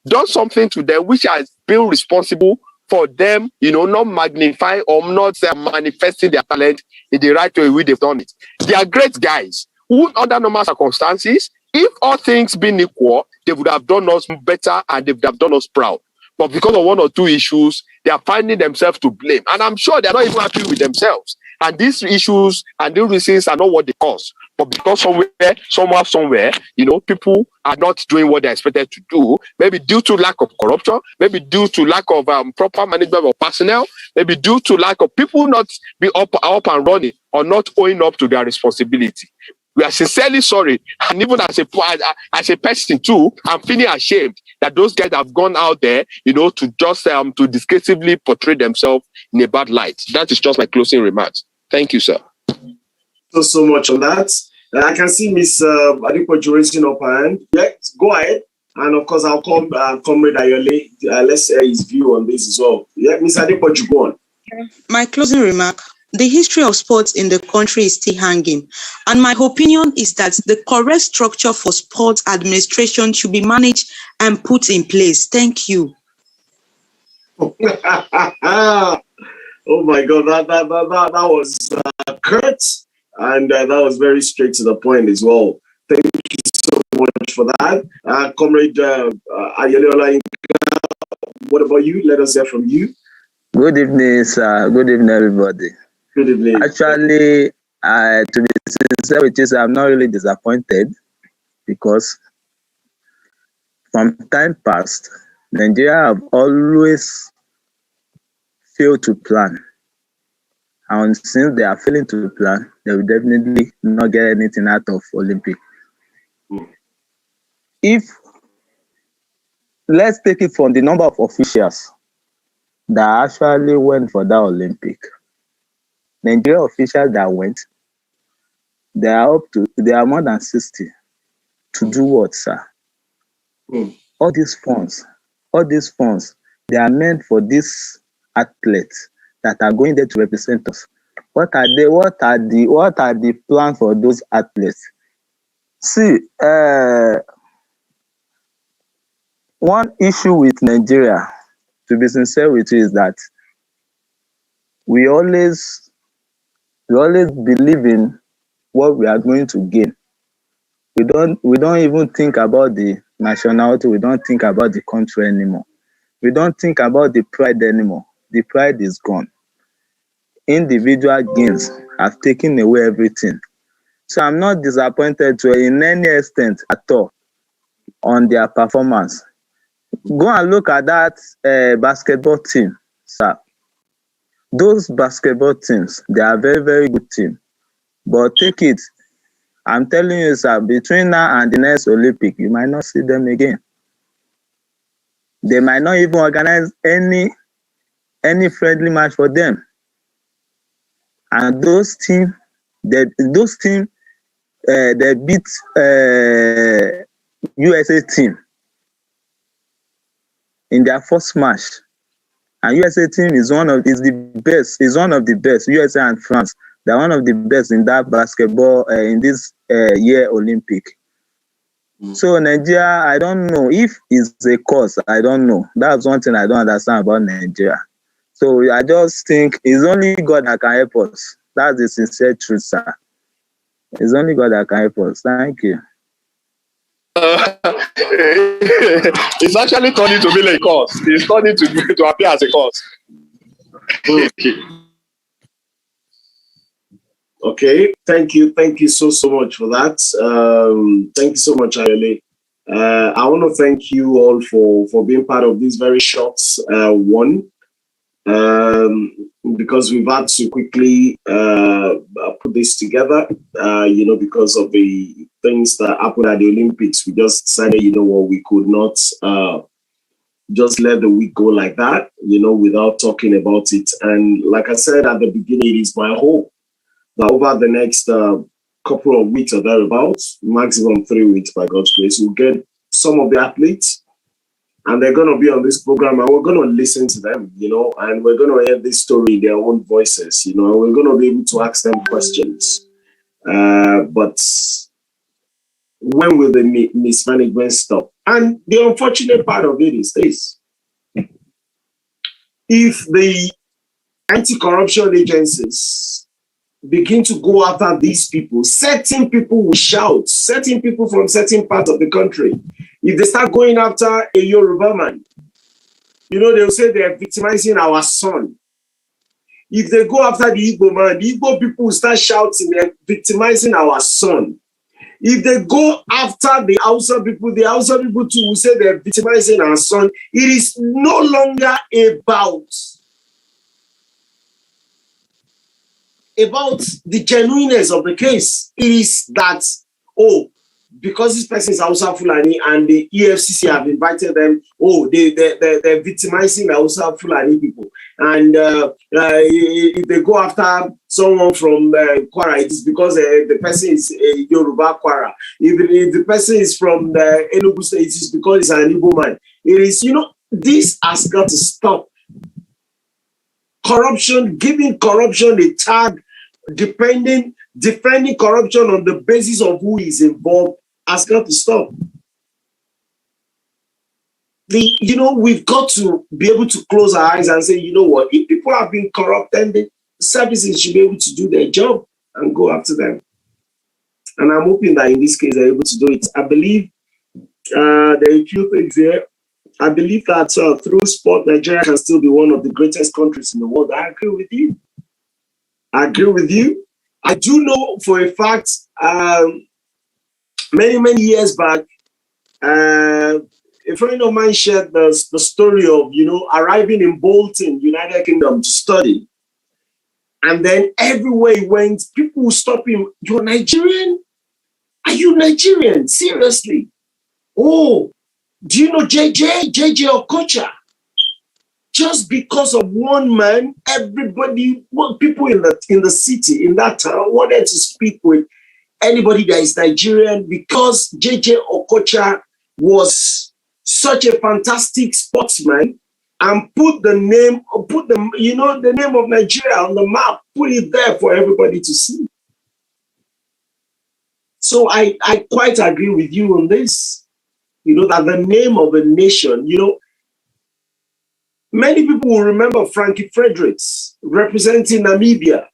done something to them which has been responsible for them, not magnifying or not manifesting their talent in the right way they've done it. They are great guys who, under normal circumstances, if all things being equal, they would have done us better and they would have done us proud. But because of one or two issues, they are finding themselves to blame. And I'm sure they're not even happy with themselves. And these issues and these reasons are not what they cause. But because somewhere, people are not doing what they're expected to do, maybe due to lack of corruption, maybe due to lack of proper management of personnel, maybe due to lack of people not be up and running or not owing up to their responsibility. We are sincerely sorry, and even as a person too, I'm feeling ashamed that those guys have gone out there, to just to disgracefully portray themselves in a bad light. That is just my closing remarks. Thank you, sir. So much on that. I can see Miss Adepoju raising up her hand. Yeah, go ahead. And of course, I'll call Comrade Ayole. Let's hear his view on this as well. Yeah, Miss Adepoju, go on. My closing remark. The history of sports in the country is still hanging. And my opinion is that the correct structure for sports administration should be managed and put in place. Thank you. Oh my God, that was curt, and that was very straight to the point as well. Thank you so much for that. Comrade Ayole, what about you? Let us hear from you. Good evening, sir. Good evening, everybody. Good evening. Actually, to be sincere with you, I'm not really disappointed because from time past, Nigeria have always failed to plan. And since they are failing to plan, they will definitely not get anything out of Olympic. If let's take it from the number of officials that actually went for that Olympic. Nigeria officials that went, they are more than 60. To do what, sir? All these funds, they are meant for these athletes that are going there to represent us. What are the plans for those athletes? See, one issue with Nigeria, to be sincere with you, is that we always believe in what we are going to gain. We don't even think about the nationality. We don't think about the country anymore. We don't think about the pride anymore. The pride is gone. Individual gains have taken away everything. So I'm not disappointed in any extent at all on their performance. Go and look at that basketball team, sir. Those basketball teams, they are very, very good team. But take it, I'm telling you, sir, between now and the next Olympic, you might not see them again. They might not even organize any friendly match for them. And those teams, they beat USA team in their first match. And USA team is one of the best. USA and France, they're one of the best in that basketball in this year Olympic. So Nigeria, I don't know if it's a cause. I don't know. That's one thing I don't understand about Nigeria. So I just think it's only God that can help us. That's the sincere truth, sir. It's only God that can help us. Thank you. It's actually turning to be a cause. It's turning to appear as a cause. Okay, thank you so much for that. Thank you so much, Ayole. I want to thank you all for being part of this very short one, because we've had to quickly put this together, because of the things that happened at the Olympics. We just decided, we could not just let the week go like that, without talking about it. And like I said at the beginning, it is my hope that over the next couple of weeks or thereabouts, maximum 3 weeks by God's grace, we'll get some of the athletes, and they're going to be on this program, and we're going to listen to them, and we're going to hear this story in their own voices, and we're going to be able to ask them questions. But when will the mismanagement stop? And the unfortunate part of it is this: if the anti-corruption agencies begin to go after these people, certain people will shout, certain people from certain parts of the country, if they start going after a Yoruba man, they'll say they're victimizing our son. If they go after the Igbo man, the Igbo people will start shouting, they're victimizing our son. If they go after the Hausa people too will say they're victimizing our son. It is no longer about the genuineness of the case. It is that, because this person is Hausa Fulani and the EFCC have invited them, they're victimizing the Hausa Fulani people. And if they go after someone from Kwara, it is because the person is a Yoruba Kwara. If the person is from the Enugu State, it is because it's an Igbo man. It is, this has got to stop. Corruption, giving corruption a tag, defending corruption on the basis of who is involved has got to stop. We've got to be able to close our eyes and say, if people have been corrupt, then the services should be able to do their job and go after them. And I'm hoping that in this case they're able to do it. I believe there are a few things here. I believe that through sport, Nigeria can still be one of the greatest countries in the world. I agree with you. I do know for a fact, many years back, a friend of mine shared the story of, arriving in Bolton, United Kingdom to study. And then everywhere he went, people would stop him. You're Nigerian? Are you Nigerian? Seriously? Oh, do you know JJ Okocha? Just because of one man, everybody, people in the city, in that town, wanted to speak with anybody that is Nigerian because JJ Okocha was such a fantastic sportsman and put the name of Nigeria on the map, put it there for everybody to see. So I quite agree with you on this, that the name of a nation, many people will remember Frankie Fredericks representing Namibia.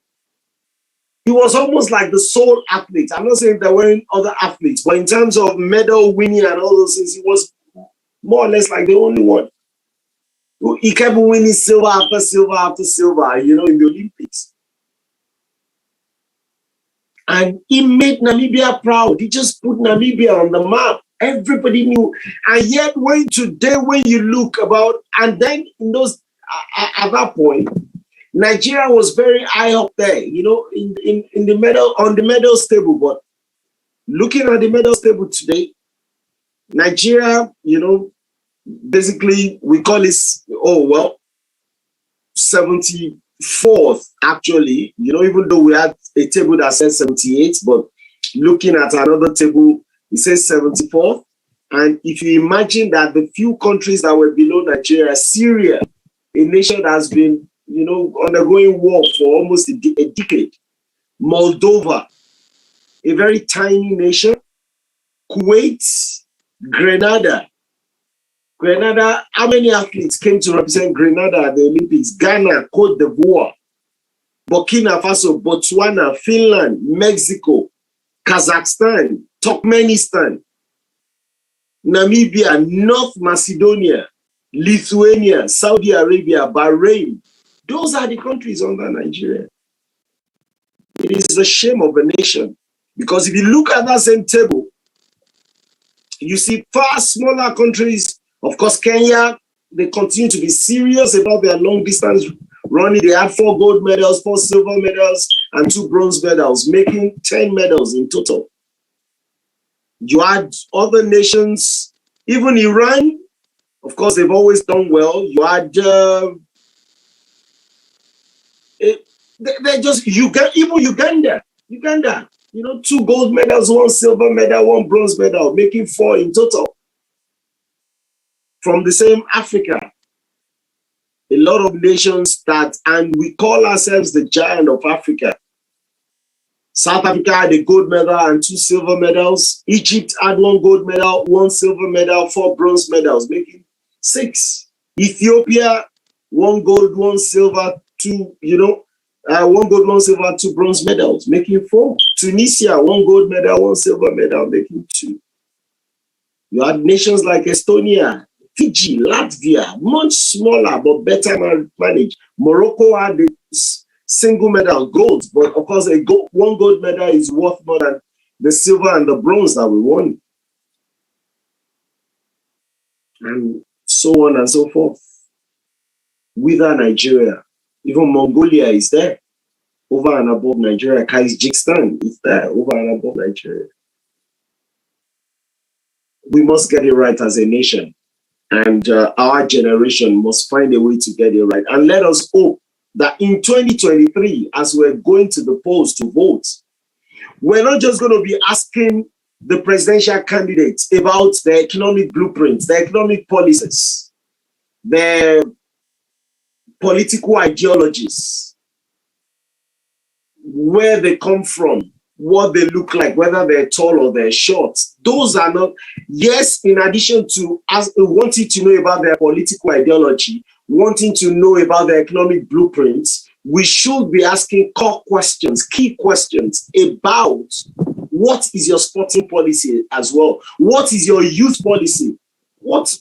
He was almost like the sole athlete. I'm not saying there weren't other athletes, but in terms of medal winning and all those things, he was more or less like the only one. He kept winning silver after silver after silver, in the Olympics. And he made Namibia proud. He just put Namibia on the map. Everybody knew. And yet when you look about, and then in those, at that point, Nigeria was very high up there, in the medal, on the medal table. But looking at the medal table today, Nigeria, basically we call it, 74th actually, even though we had a table that says 78, but looking at another table, it says 74th. And if you imagine that the few countries that were below Nigeria, Syria, a nation that has been, undergoing war for almost a decade, Moldova, a very tiny nation, Kuwait, Grenada, how many athletes came to represent Grenada at the Olympics? Ghana, Cote d'Ivoire, Burkina Faso, Botswana, Finland, Mexico, Kazakhstan, Turkmenistan, Namibia, North Macedonia, Lithuania, Saudi Arabia, Bahrain. Those are the countries under Nigeria. It is the shame of a nation. Because if you look at that same table, you see far smaller countries. Of course, Kenya, they continue to be serious about their long distance running. They had 4 gold medals, 4 silver medals, and 2 bronze medals, making 10 medals in total. You had other nations, even Iran, of course, they've always done well. You had, they're just, even Uganda, 2 gold medals, 1 silver medal, 1 bronze medal, making 4 in total. From the same Africa, a lot of nations and we call ourselves the giant of Africa. South Africa had a gold medal and 2 silver medals. Egypt had 1 gold medal, 1 silver medal, 4 bronze medals, making 6. Ethiopia, 1 gold, 1 silver, 2, 1 gold, 1 silver, 2 bronze medals, making 4. Tunisia, 1 gold medal, 1 silver medal, making 2. You had nations like Estonia, Fiji, Latvia, much smaller but better managed. Morocco had a single medal, gold, but of course, 1 gold medal is worth more than the silver and the bronze that we won. And so on and so forth. Within Nigeria, even Mongolia is there, over and above Nigeria. Kyrgyzstan is there, over and above Nigeria. We must get it right as a nation. And our generation must find a way to get it right. And let us hope that in 2023, as we're going to the polls to vote, we're not just going to be asking the presidential candidates about their economic blueprints, their economic policies, their political ideologies, where they come from, what they look like, whether they're tall or they're short. Those are not, yes, in addition to wanting to know about their political ideology, wanting to know about their economic blueprints, we should be asking core questions, key questions about what is your sporting policy as well? What is your youth policy? What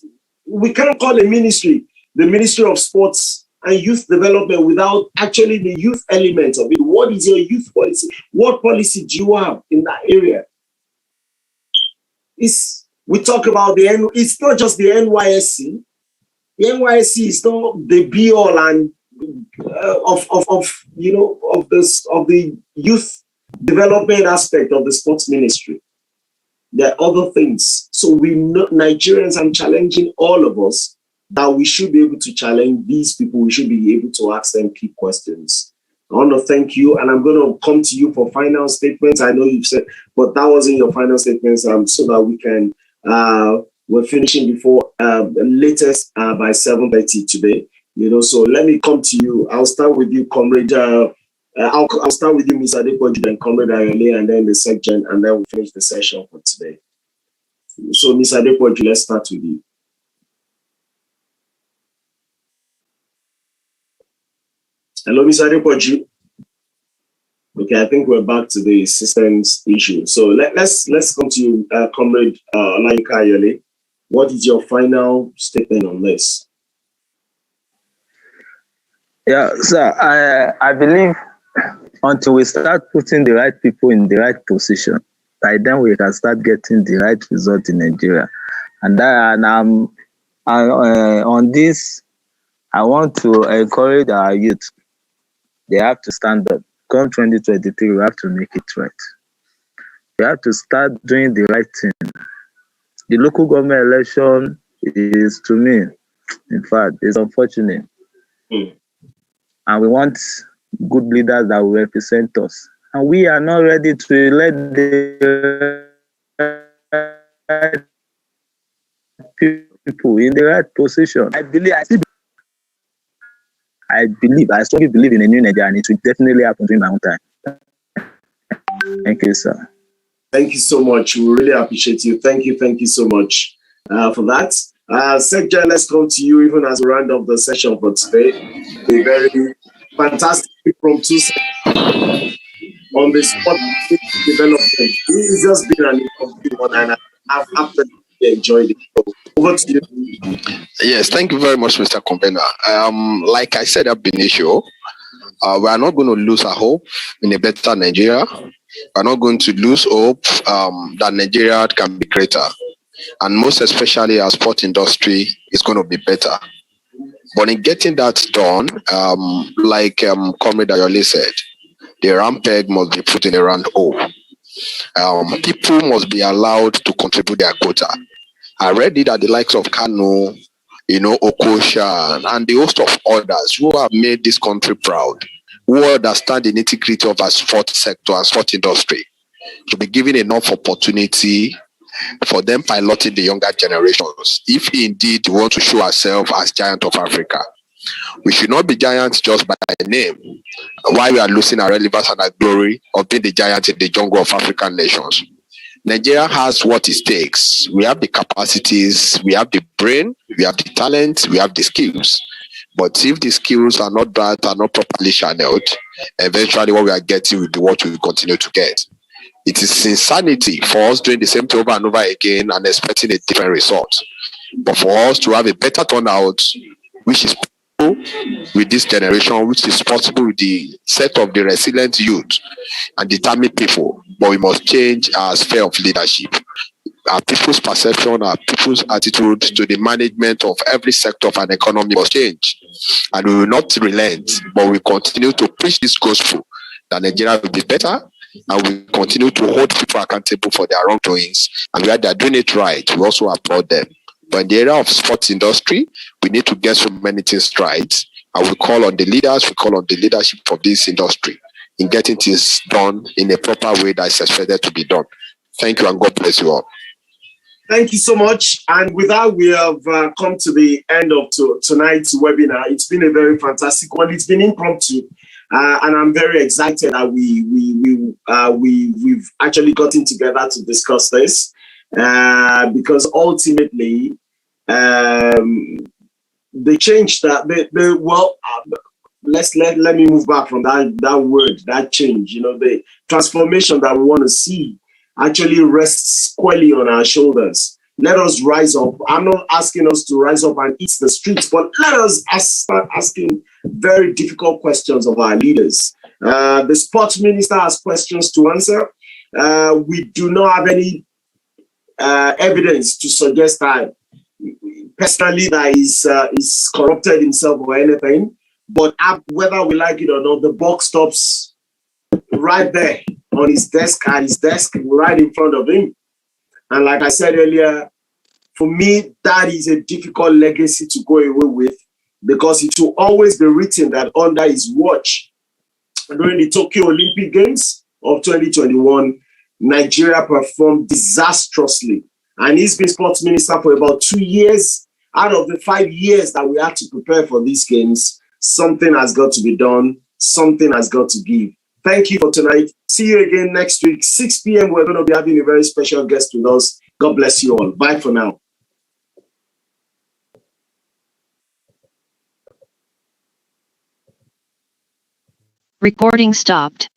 we can't call a ministry the Ministry of Sports and Youth Development without actually the youth element of it. What is your youth policy? What policy do you have in that area? It's We talk about it's not just the NYSC. The NYSC is not the be all and of the youth development aspect of the sports ministry. There are other things. So we know Nigerians, I'm challenging all of us that we should be able to challenge these people. We should be able to ask them key questions. I want to thank you, and I'm going to come to you for final statements. I know you've said, but that wasn't your final statements, so that we can, we're finishing before the latest by 7:30 today. So let me come to you. I'll start with you, Comrade. I'll start with you, Ms. Adepoju, then Comrade Ayole, and then the section, and then we'll finish the session for today. So, Ms. Adepoju, let's start with you. Hello, Ms. Adepoju. Okay, I think we're back to the systems issue. So let's come to you, Comrade Olayinka Ayole. What is your final statement on this? Yeah, sir, I believe until we start putting the right people in the right position, by then we can start getting the right result in Nigeria. And on this, I want to encourage our youth. They have to stand up. Come 2023, we have to make it right. We have to start doing the right thing. The local government election is, to me, in fact, it's unfortunate. And we want good leaders that will represent us. And we are not ready to elect the right people in the right position. I strongly believe in a new Nigeria, and it will definitely happen during my own time. Thank you, sir. Thank you so much. We really appreciate you. Thank you so much for that. Sekja, let's come to you even as we round up the session for today. A very fantastic impromptu on the spot development. It's just been an impromptu one, and I've absolutely enjoyed it. Over to you. Yes, thank you very much, Mr. Convener. Like I said at initial, we are not going to lose our hope in a better Nigeria. We are not going to lose hope that Nigeria can be greater. And most especially our sport industry is going to be better. But in getting that done, like Comrade Ayole said, the round peg must be put in a round hole. People must be allowed to contribute their quota. I read it at the likes of Kano, Okosha, and the host of others who have made this country proud, who understand the nitty-gritty of our sport sector and sport industry, to be given enough opportunity for them piloting the younger generations, if indeed we want to show ourselves as giant of Africa. We should not be giants just by name, while we are losing our relevance and our glory of being the giant in the jungle of African nations. Nigeria has what it takes. We have the capacities, we have the brain, we have the talent, we have the skills. But if the skills are not that, are not properly channeled, eventually what we are getting will be what we will continue to get. It is insanity for us doing the same thing over and over again and expecting a different result. But for us to have a better turnout, which is possible with this generation, which is possible with the set of the resilient youth and determined people, but we must change our sphere of leadership. Our people's perception, our people's attitude to the management of every sector of an economy must change. And we will not relent, but we continue to preach this gospel that Nigeria will be better, and we continue to hold people accountable for their wrongdoings. And where they are doing it right, we also applaud them. But in the area of sports industry, we need to get so many things right. And we call on the leaders, we call on the leadership of this industry in getting things done in a proper way that is expected to be done. Thank you, and God bless you all. Thank you so much. And with that, we have come to the end of tonight's webinar. It's been a very fantastic one. It's been impromptu. And I'm very excited that we've actually gotten together to discuss this, because ultimately the change that let me move back from that word, that change. The transformation that we want to see actually rests squarely on our shoulders. Let us rise up. I'm not asking us to rise up and eat the streets, but let us start asking very difficult questions of our leaders. The sports minister has questions to answer. We do not have any evidence to suggest that personally that is corrupted himself or anything. But whether we like it or not, the buck stops right there on his desk, at his desk, right in front of him. And like I said earlier, for me, that is a difficult legacy to go away with, because it will always be written that under his watch, during the Tokyo Olympic Games of 2021, Nigeria performed disastrously. And he's been sports minister for about 2 years. Out of the 5 years that we had to prepare for these games, something has got to be done. Something has got to give. Thank you for tonight. See you again next week, 6 p.m. We're going to be having a very special guest with us. God bless you all. Bye for now. Recording stopped.